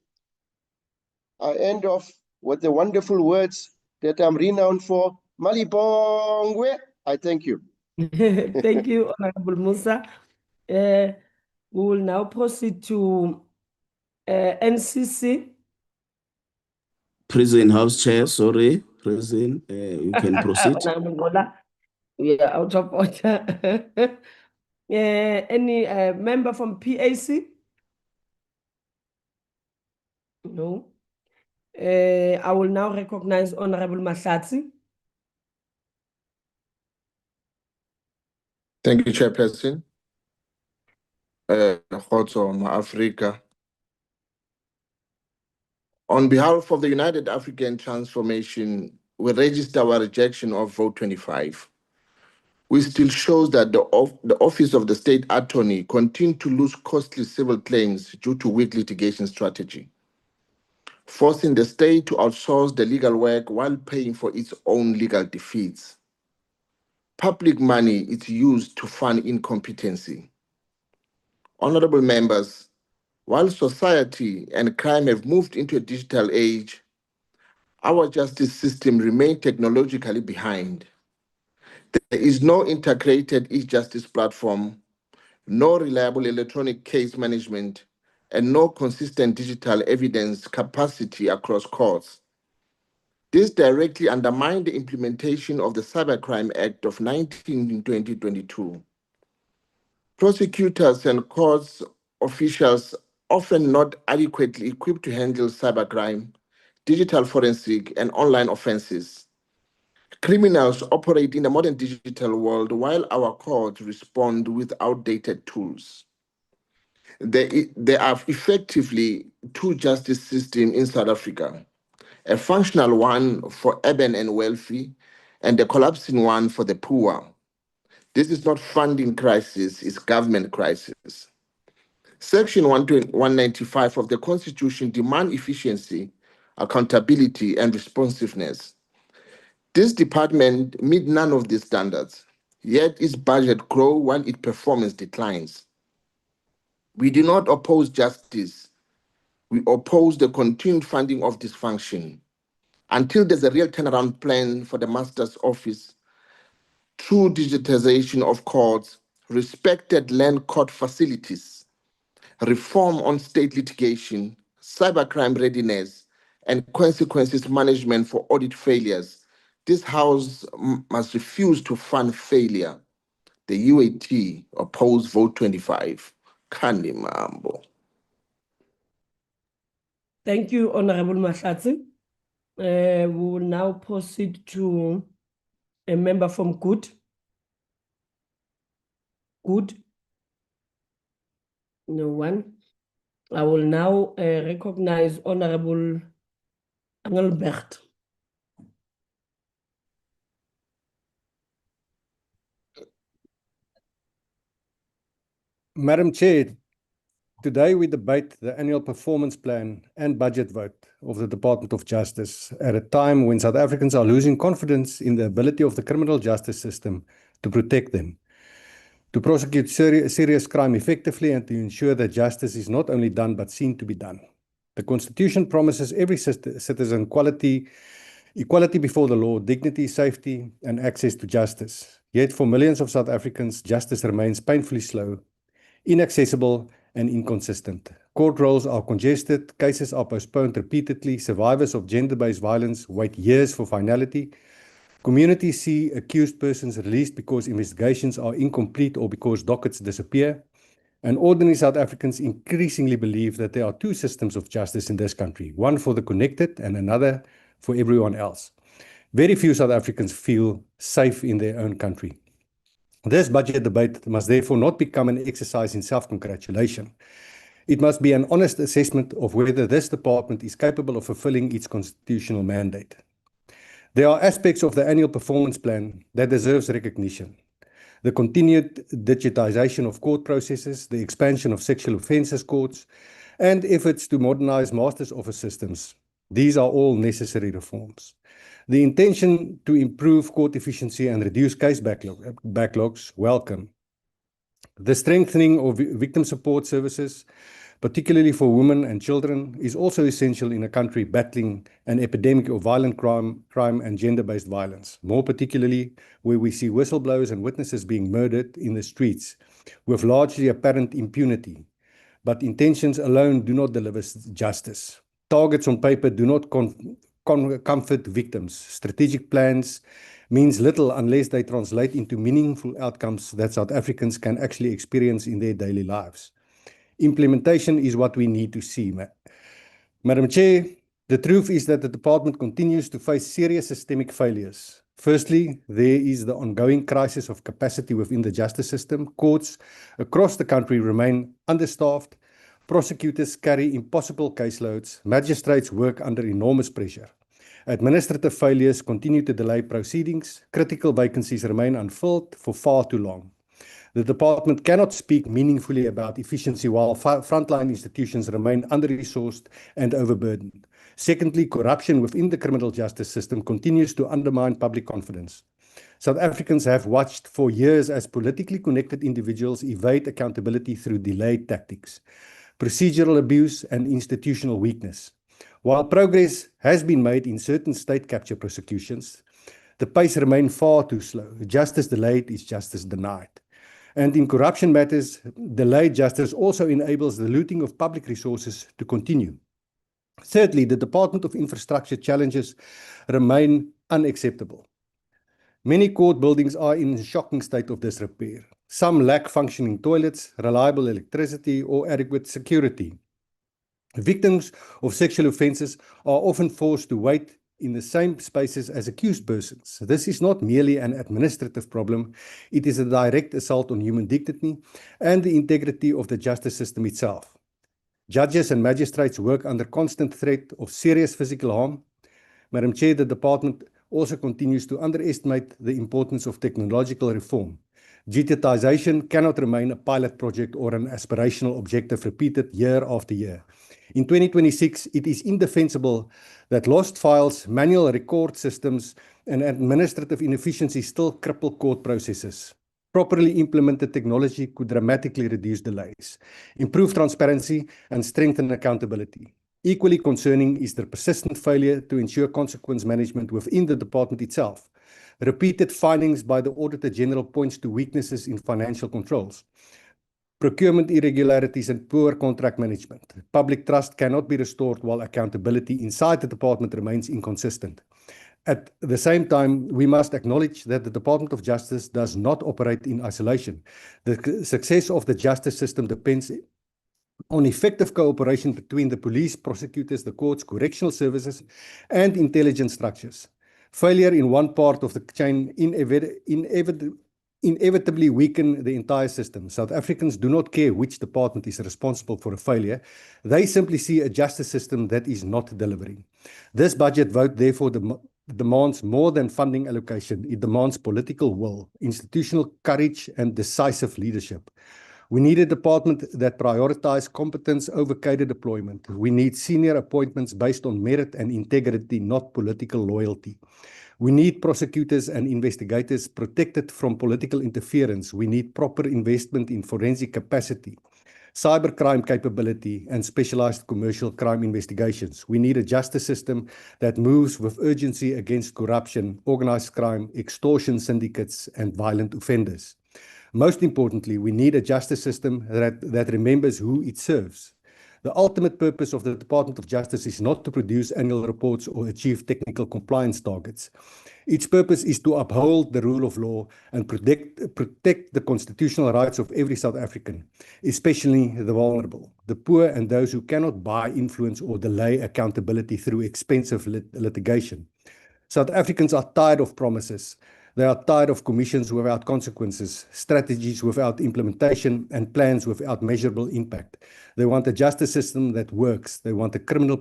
I end off with the wonderful words that I'm renowned for. Malibongwe. I thank you. Thank you, Honorable Musa. We will now proceed to NCC. President House Chair, sorry, President, you can proceed. Honorable Ngola, we are out of order. Any member from PAC? No. I will now recognize Honorable Mahlatsi. Thank you, Chairperson. Khotso, Africa. On behalf of the United African Transformation, we register our rejection of Vote 25. We still shows that the Office of the State Attorney continues to lose costly civil claims due to weak litigation strategy, forcing the state to outsource the legal work while paying for its own legal defeats. Public money is used to fund incompetency. Honorable members, while society and crime have moved into a digital age, our justice system remains technologically behind. There is no integrated e-justice platform, no reliable electronic case management, and no consistent digital evidence capacity across courts. This directly undermined the implementation of the Cybercrime Act of 2022. Prosecutors and courts officials often not adequately equipped to handle cybercrime, digital forensic, and online offenses. Criminals operate in the modern digital world while our courts respond with outdated tools. There are effectively two justice systems in South Africa, a functional one for urban and wealthy, and a collapsing one for the poor. This is not funding crisis, it's government crisis. Section 195 of the Constitution demands efficiency, accountability, and responsiveness. This department meets none of these standards, yet its budget grows while its performance declines. We do not oppose justice. We oppose the continued funding of dysfunction. Until there's a real turnaround plan for the Master's Office, true digitization of courts, respected land court facilities, reform on state litigation, cybercrime readiness, and consequences management for audit failures, This House must refuse to fund failure. The UAT oppose vote 25. Khandi Mambo. Thank you, Honorable Mahlatsi. We will now proceed to a member from Good. Good. No one. I will now recognize Honorable Engelbert. Madam Chair, today we debate the annual performance plan and budget vote of the Department of Justice at a time when South Africans are losing confidence in the ability of the criminal justice system to protect them, to prosecute serious crime effectively, and to ensure that justice is not only done but seen to be done. The Constitution promises every citizen equality before the law, dignity, safety, and access to justice. Yet for millions of South Africans, justice remains painfully slow, inaccessible, and inconsistent. Court rolls are congested, cases are postponed repeatedly, survivors of gender-based violence wait years for finality. Communities see accused persons released because investigations are incomplete or because dockets disappear. And ordinary South Africans increasingly believe that there are two systems of justice in this country, one for the connected and another for everyone else. Very few South Africans feel safe in their own country. This budget debate must therefore not become an exercise in self-congratulation. It must be an honest assessment of whether this department is capable of fulfilling its constitutional mandate. There are aspects of the annual performance plan that deserves recognition. The continued digitization of court processes, the expansion of sexual offences courts, and efforts to modernize master's office systems. These are all necessary reforms. The intention to improve court efficiency and reduce case backlogs, welcome. The strengthening of victim support services, particularly for women and children, is also essential in a country battling an epidemic of violent crime and gender-based violence, more particularly where we see whistleblowers and witnesses being murdered in the streets with largely apparent impunity. But intentions alone do not deliver justice. Targets on paper do not comfort victims. Strategic plans means little unless they translate into meaningful outcomes that South Africans can actually experience in their daily lives. Implementation is what we need to see. Madam Chair, the truth is that the department continues to face serious systemic failures. Firstly, there is the ongoing crisis of capacity within the justice system. Courts across the country remain understaffed. Prosecutors carry impossible caseloads. Magistrates work under enormous pressure. Administrative failures continue to delay proceedings. Critical vacancies remain unfilled for far too long. The department cannot speak meaningfully about efficiency while frontline institutions remain under-resourced and overburdened. Secondly, corruption within the criminal justice system continues to undermine public confidence. South Africans have watched for years as politically connected individuals evade accountability through delayed tactics, procedural abuse, and institutional weakness. While progress has been made in certain state capture prosecutions, the pace remains far too slow. Justice delayed is justice denied. And in corruption matters, delayed justice also enables the looting of public resources to continue. Thirdly, the Department of Infrastructure challenges remain unacceptable. Many court buildings are in a shocking state of disrepair. Some lack functioning toilets, reliable electricity, or adequate security. Victims of sexual offences are often forced to wait in the same spaces as accused persons. This is not merely an administrative problem, it is a direct assault on human dignity and the integrity of the justice system itself. Judges and magistrates work under constant threat of serious physical harm. Madam Chair, the department also continues to underestimate the importance of technological reform. Digitization cannot remain a pilot project or an aspirational objective repeated year after year. In 2026, it is indefensible that lost files, manual record systems, and administrative inefficiency still cripple court processes. Properly implemented technology could dramatically reduce delays, improve transparency, and strengthen accountability. Equally concerning is the persistent failure to ensure consequence management within the department itself. Repeated findings by the Auditor General points to weaknesses in financial controls, procurement irregularities, and poor contract management. Public trust cannot be restored while accountability inside the department remains inconsistent. At the same time, we must acknowledge that the Department of Justice does not operate in isolation. The success of the justice system depends on effective cooperation between the police, prosecutors, the courts, correctional services, and intelligence structures. Failure in one part of the chain inevitably weaken the entire system. South Africans do not care which department is responsible for a failure. They simply see a justice system that is not delivering. This budget vote, therefore, demands more than funding allocation. It demands political will, institutional courage, and decisive leadership. We need a department that prioritizes competence over cadre deployment. We need senior appointments based on merit and integrity, not political loyalty. We need prosecutors and investigators protected from political interference. We need proper investment in forensic capacity, cybercrime capability, and specialized commercial crime investigations. We need a justice system that moves with urgency against corruption, organized crime, extortion syndicates, and violent offenders. Most importantly, we need a justice system that remembers who it serves. The ultimate purpose of the Department of Justice is not to produce annual reports or achieve technical compliance targets. Its purpose is to uphold the rule of law and protect the constitutional rights of every South African, especially the vulnerable, the poor, and those who cannot buy influence or delay accountability through expensive litigation. South Africans are tired of promises. They are tired of commissions without consequences, strategies without implementation, and plans without measurable impact. They want a justice system that works. They want a criminal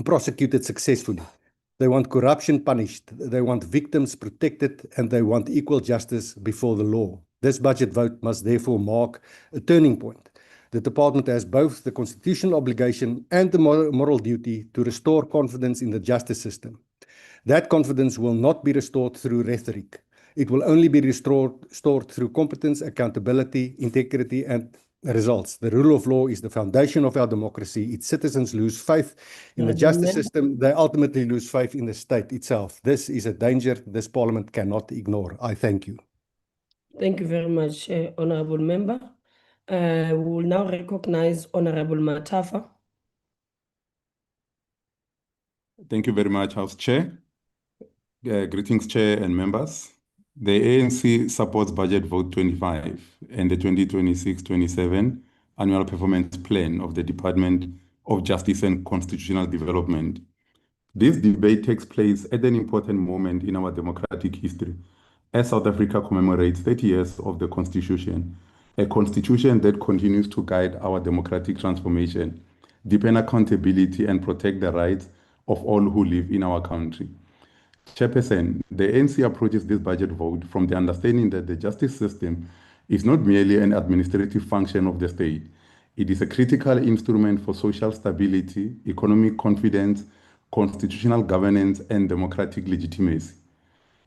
prosecuted successfully. They want corruption punished. They want victims protected, and they want equal justice before the law. This budget vote must therefore mark a turning point. The department has both the constitutional obligation and the moral duty to restore confidence in the justice system. That confidence will not be restored through rhetoric. It will only be restored through competence, accountability, integrity, and results. The rule of law is the foundation of our democracy. Its citizens lose faith in the justice system. They ultimately lose faith in the state itself. This is a danger this parliament cannot ignore. I thank you. Thank you very much, Honorable Member. We will now recognize Honorable Matafa. Thank you very much, House Chair. Greetings, Chair and members. The ANC supports Budget Vote 25 and the 2026-27 Annual Performance Plan of the Department of Justice and Constitutional Development. This debate takes place at an important moment in our democratic history, as South Africa commemorates 30 years of the Constitution, a Constitution that continues to guide our democratic transformation, deepen accountability, and protect the rights of all who live in our country. Chairperson, the ANC approaches this budget vote from the understanding that the justice system is not merely an administrative function of the state. It is a critical instrument for social stability, economic confidence, constitutional governance, and democratic legitimacy.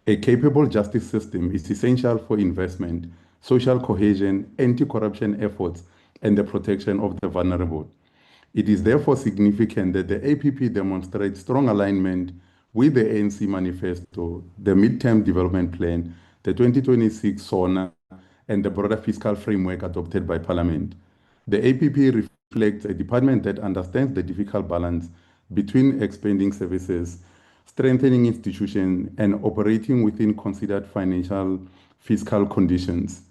A capable justice system is essential for investment, social cohesion, anti-corruption efforts, and the protection of the vulnerable. It is therefore significant that the APP demonstrates strong alignment with the ANC manifesto, the midterm development plan, the 2026 SONA, and the broader fiscal framework adopted by Parliament. The APP reflects a department that understands the difficult balance between expanding services, strengthening institutions, and operating within considered financial fiscal conditions.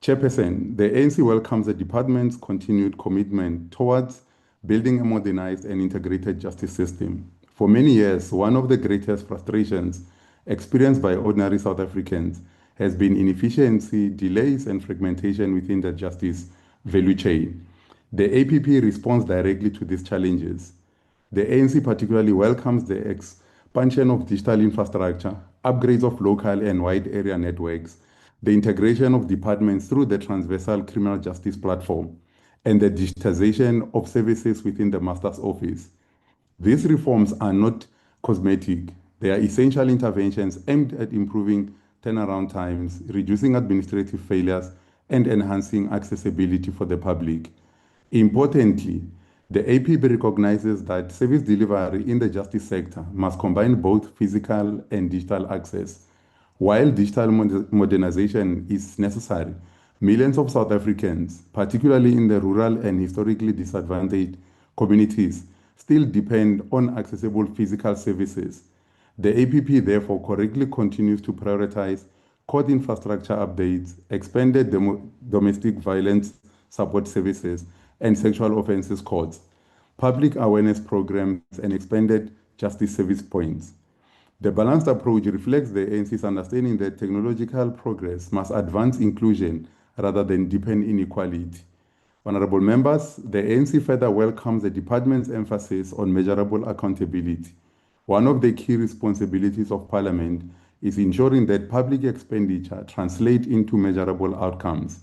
Chairperson, the ANC welcomes the department's continued commitment towards building a modernized and integrated justice system. For many years, one of the greatest frustrations experienced by ordinary South Africans has been inefficiency, delays, and fragmentation within the justice value chain. The APP responds directly to these challenges. The ANC particularly welcomes the expansion of digital infrastructure, upgrades of local and wide area networks, the integration of departments through the transversal criminal justice platform, and the digitization of services within the Master's Office. These reforms are not cosmetic. They are essential interventions aimed at improving turnaround times, reducing administrative failures, and enhancing accessibility for the public. Importantly, the APP recognizes that service delivery in the justice sector must combine both physical and digital access. While digital modernization is necessary, millions of South Africans, particularly in the rural and historically disadvantaged communities, still depend on accessible physical services. The APP therefore correctly continues to prioritize court infrastructure updates, expanded domestic violence support services, and sexual offences courts, public awareness programs, and expanded justice service points. The balanced approach reflects the ANC's understanding that technological progress must advance inclusion rather than deepen inequality. Honorable members, the ANC further welcomes the department's emphasis on measurable accountability. One of the key responsibilities of Parliament is ensuring that public expenditure translates into measurable outcomes.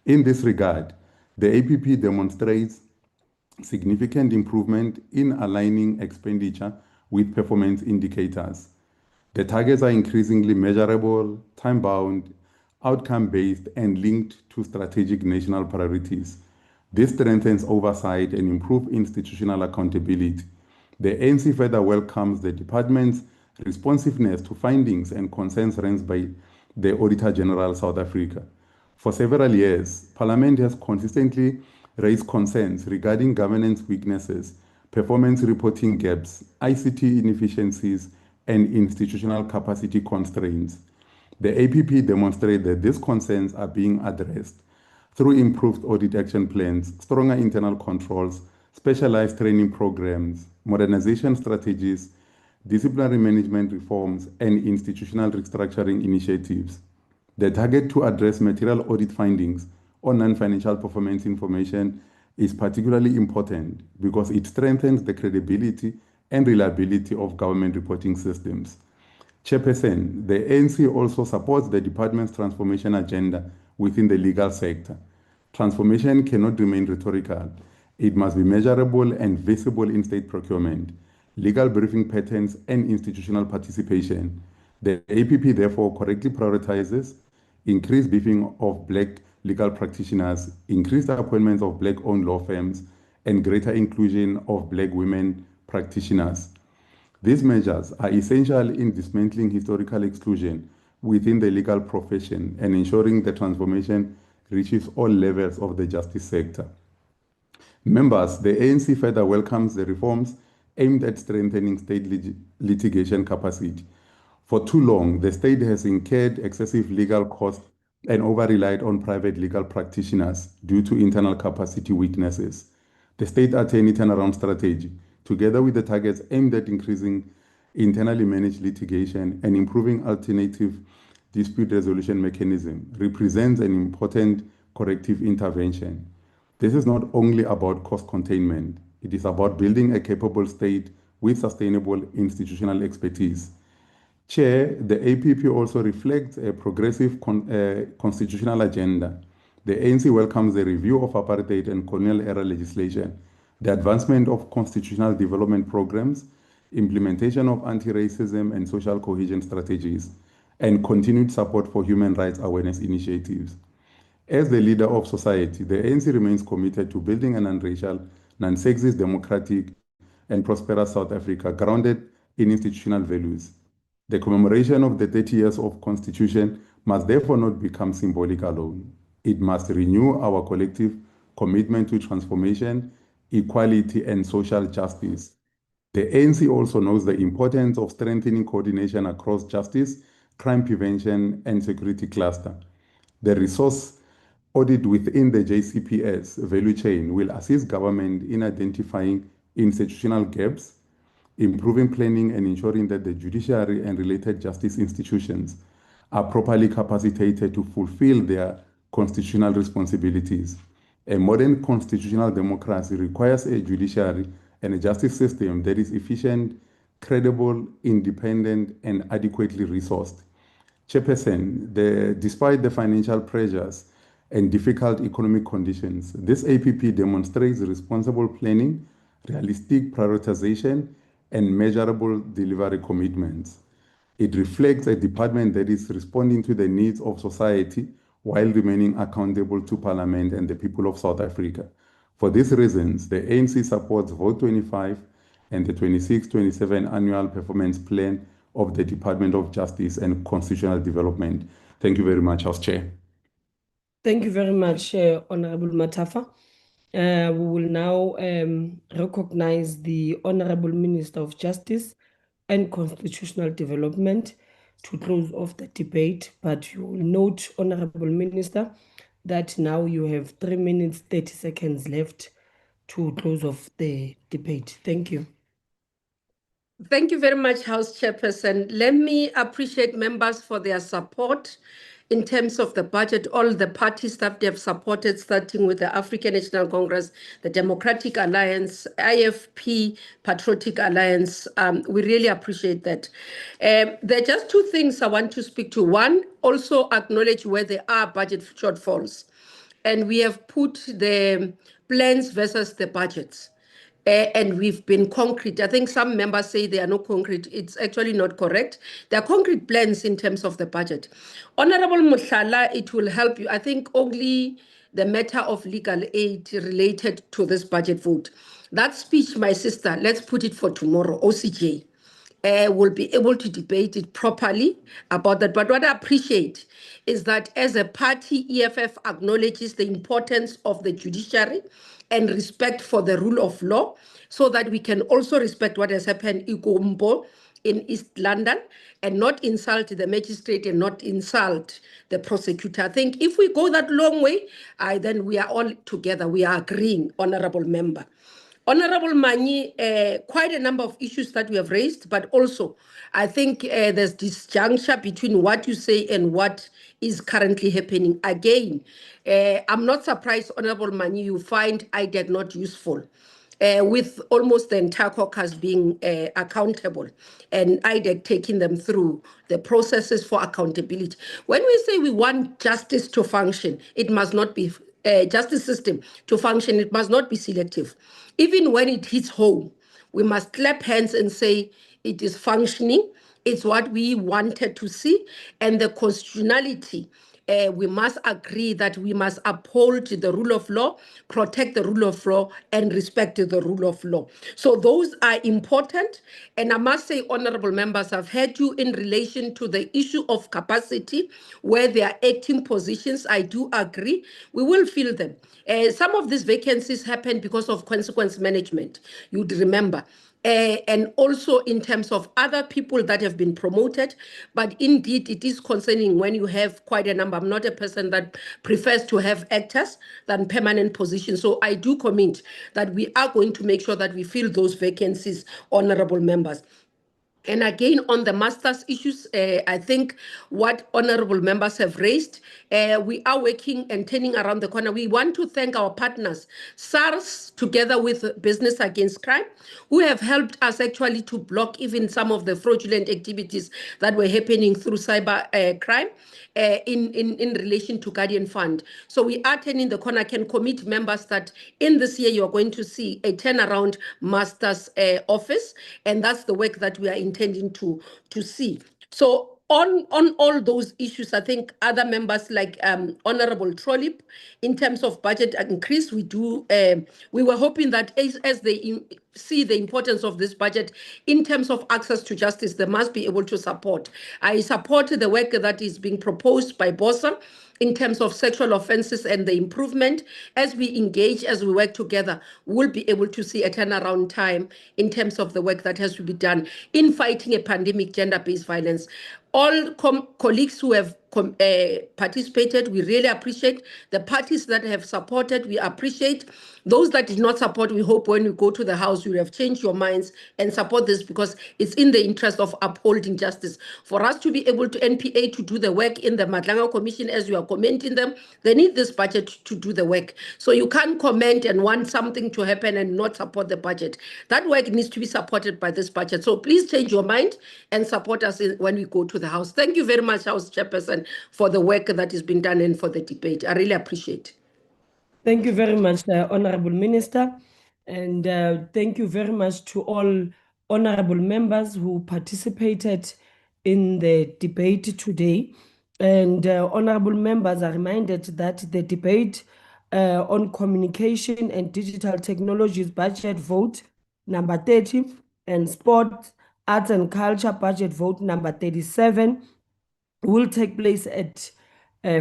In this regard, the APP demonstrates significant improvement in aligning expenditure with performance indicators. The targets are increasingly measurable, time-bound, outcome-based, and linked to strategic national priorities. This strengthens oversight and improves institutional accountability. The ANC further welcomes the department's responsiveness to findings and concerns raised by the Auditor General South Africa. For several years, Parliament has consistently raised concerns regarding governance weaknesses, performance reporting gaps, ICT inefficiencies, and institutional capacity constraints. The APP demonstrates that these concerns are being addressed through improved audit action plans, stronger internal controls, specialized training programs, modernization strategies, disciplinary management reforms, and institutional restructuring initiatives. The target to address material audit findings on non-financial performance information is particularly important because it strengthens the credibility and reliability of government reporting systems. Chairperson, the ANC also supports the department's transformation agenda within the legal sector. Transformation cannot remain rhetorical. It must be measurable and visible in state procurement, legal briefing patterns, and institutional participation. The APP therefore correctly prioritizes increased briefing of Black legal practitioners, increased appointments of Black-owned law firms, and greater inclusion of Black women practitioners. These measures are essential in dismantling historical exclusion within the legal profession and ensuring the transformation reaches all levels of the justice sector. Members, the ANC further welcomes the reforms aimed at strengthening state litigation capacity. For too long, the state has incurred excessive legal costs and over-relied on private legal practitioners due to internal capacity weaknesses. The state attorney turnaround strategy, together with the targets aimed at increasing internally managed litigation and improving alternative dispute resolution mechanism, represents an important corrective intervention. This is not only about cost containment, it is about building a capable state with sustainable institutional expertise. Chair, the APP also reflects a progressive constitutional agenda. The ANC welcomes the review of apartheid and colonial-era legislation, the advancement of constitutional development programs, implementation of anti-racism and social cohesion strategies, and continued support for human rights awareness initiatives. As the leader of society, the ANC remains committed to building an unracial, non-sexist, democratic, and prosperous South Africa grounded in institutional values. The commemoration of the 30 years of Constitution must therefore not become symbolic alone. It must renew our collective commitment to transformation, equality, and social justice. The ANC also knows the importance of strengthening coordination across justice, crime prevention, and security cluster. The resource audit within the JCPS value chain will assist government in identifying institutional gaps, improving planning, and ensuring that the judiciary and related justice institutions are properly capacitated to fulfill their constitutional responsibilities. A modern constitutional democracy requires a judiciary and a justice system that is efficient, credible, independent, and adequately resourced. Chairperson, despite the financial pressures and difficult economic conditions, this APP demonstrates responsible planning, realistic prioritization, and measurable delivery commitments. It reflects a department that is responding to the needs of society while remaining accountable to Parliament and the people of South Africa. For these reasons, the ANC supports Vote 25 and the 26-27 Annual Performance Plan of the Department of Justice and Constitutional Development. Thank you very much, House Chair. Thank you very much, Honorable Matafa. We will now recognize the Honorable Minister of Justice, and Constitutional Development to close off the debate. But you will note, Honorable Minister, that now you have 3 minutes, 30 seconds left to close off the debate. Thank you. Thank you very much, House Chairperson. Let me appreciate members for their support in terms of the budget, all the parties that they have supported, starting with the African National Congress, the Democratic Alliance, IFP, Patriotic Alliance. We really appreciate that. There are just two things I want to speak to. One, also acknowledge where there are budget shortfalls. And we have put the plans versus the budgets. And we've been concrete. I think some members say they are not concrete. It's actually not correct. There are concrete plans in terms of the budget. Honorable Mushala, it will help you. I think only the matter of legal aid related to this budget vote. That speech, my sister, let's put it for tomorrow, OCJ. Will be able to debate it properly about that. But what I appreciate is that as a party, EFF acknowledges the importance of the judiciary and respect for the rule of law, so that we can also respect what has happened in Igombo in East London and not insult the magistrate and not insult the prosecutor. I think if we go that long way, then we are all together. We are agreeing, Honorable Member. Honorable Mani, quite a number of issues that we have raised, but also I think there's disjuncture between what you say and what is currently happening. Again, I'm not surprised, Honorable Mani, you find IDEC not useful. With almost the entire caucus being accountable and IDEC taking them through the processes for accountability. When we say we want justice to function, it must not be justice system to function, it must not be selective. Even when it hits home, we must clap hands and say it is functioning. It's what we wanted to see, and the constitutionality. We must agree that we must uphold the rule of law, protect the rule of law, and respect the rule of law. So those are important. And I must say, honorable members, I've heard you in relation to the issue of capacity, where there are acting positions. I do agree. We will fill them. Some of these vacancies happen because of consequence management. You'd remember. And also in terms of other people that have been promoted. But indeed, it is concerning when you have quite a number. I'm not a person that prefers to have actors than permanent positions. So I do commit that we are going to make sure that we fill those vacancies, honorable members. And again, on the master's issues, I think what honorable members have raised, we are working and turning around the corner. We want to thank our partners, SARS, together with Business Against Crime, who have helped us actually to block even some of the fraudulent activities that were happening through cyber crime in relation to Guardian Fund. So we are turning the corner. I can commit members that in this year, you're going to see a turnaround master's office, and that's the work that we are intending to see. So on all those issues, I think other members like Honorable Trollip, in terms of budget increase, we were hoping that as they see the importance of this budget in terms of access to justice, they must be able to support. I support the work that is being proposed by BOSA in terms of sexual offenses and the improvement. As we engage, as we work together, we'll be able to see a turnaround time in terms of the work that has to be done in fighting a pandemic gender-based violence. All colleagues who have participated, we really appreciate. The parties that have supported, we appreciate. Those that did not support, we hope when you go to the House, you have changed your minds and support this, because it's in the interest of upholding justice. For us to be able to NPA to do the work in the Madlanga Commission, as you are commenting them, they need this budget to do the work. So you can't comment and want something to happen and not support the budget. That work needs to be supported by this budget. So please change your mind and support us when we go to the House. Thank you very much, House Chairperson, for the work that is being done and for the debate. I really appreciate it. Thank you very much, Honorable Minister. And thank you very much to all honorable members who participated in the debate today. And honorable members are reminded that the debate on communication and digital technologies budget vote number 30 and sports, arts and culture budget vote number 37 will take place at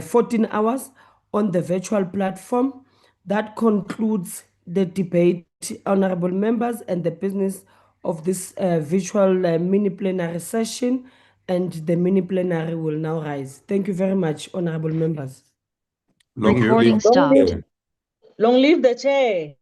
14 hours on the virtual platform. That concludes the debate, honorable members, and the business of this virtual mini-plenary session, and the mini-plenary will now rise. Thank you very much, honorable members. Long live Recording the stopped. Long live the chair.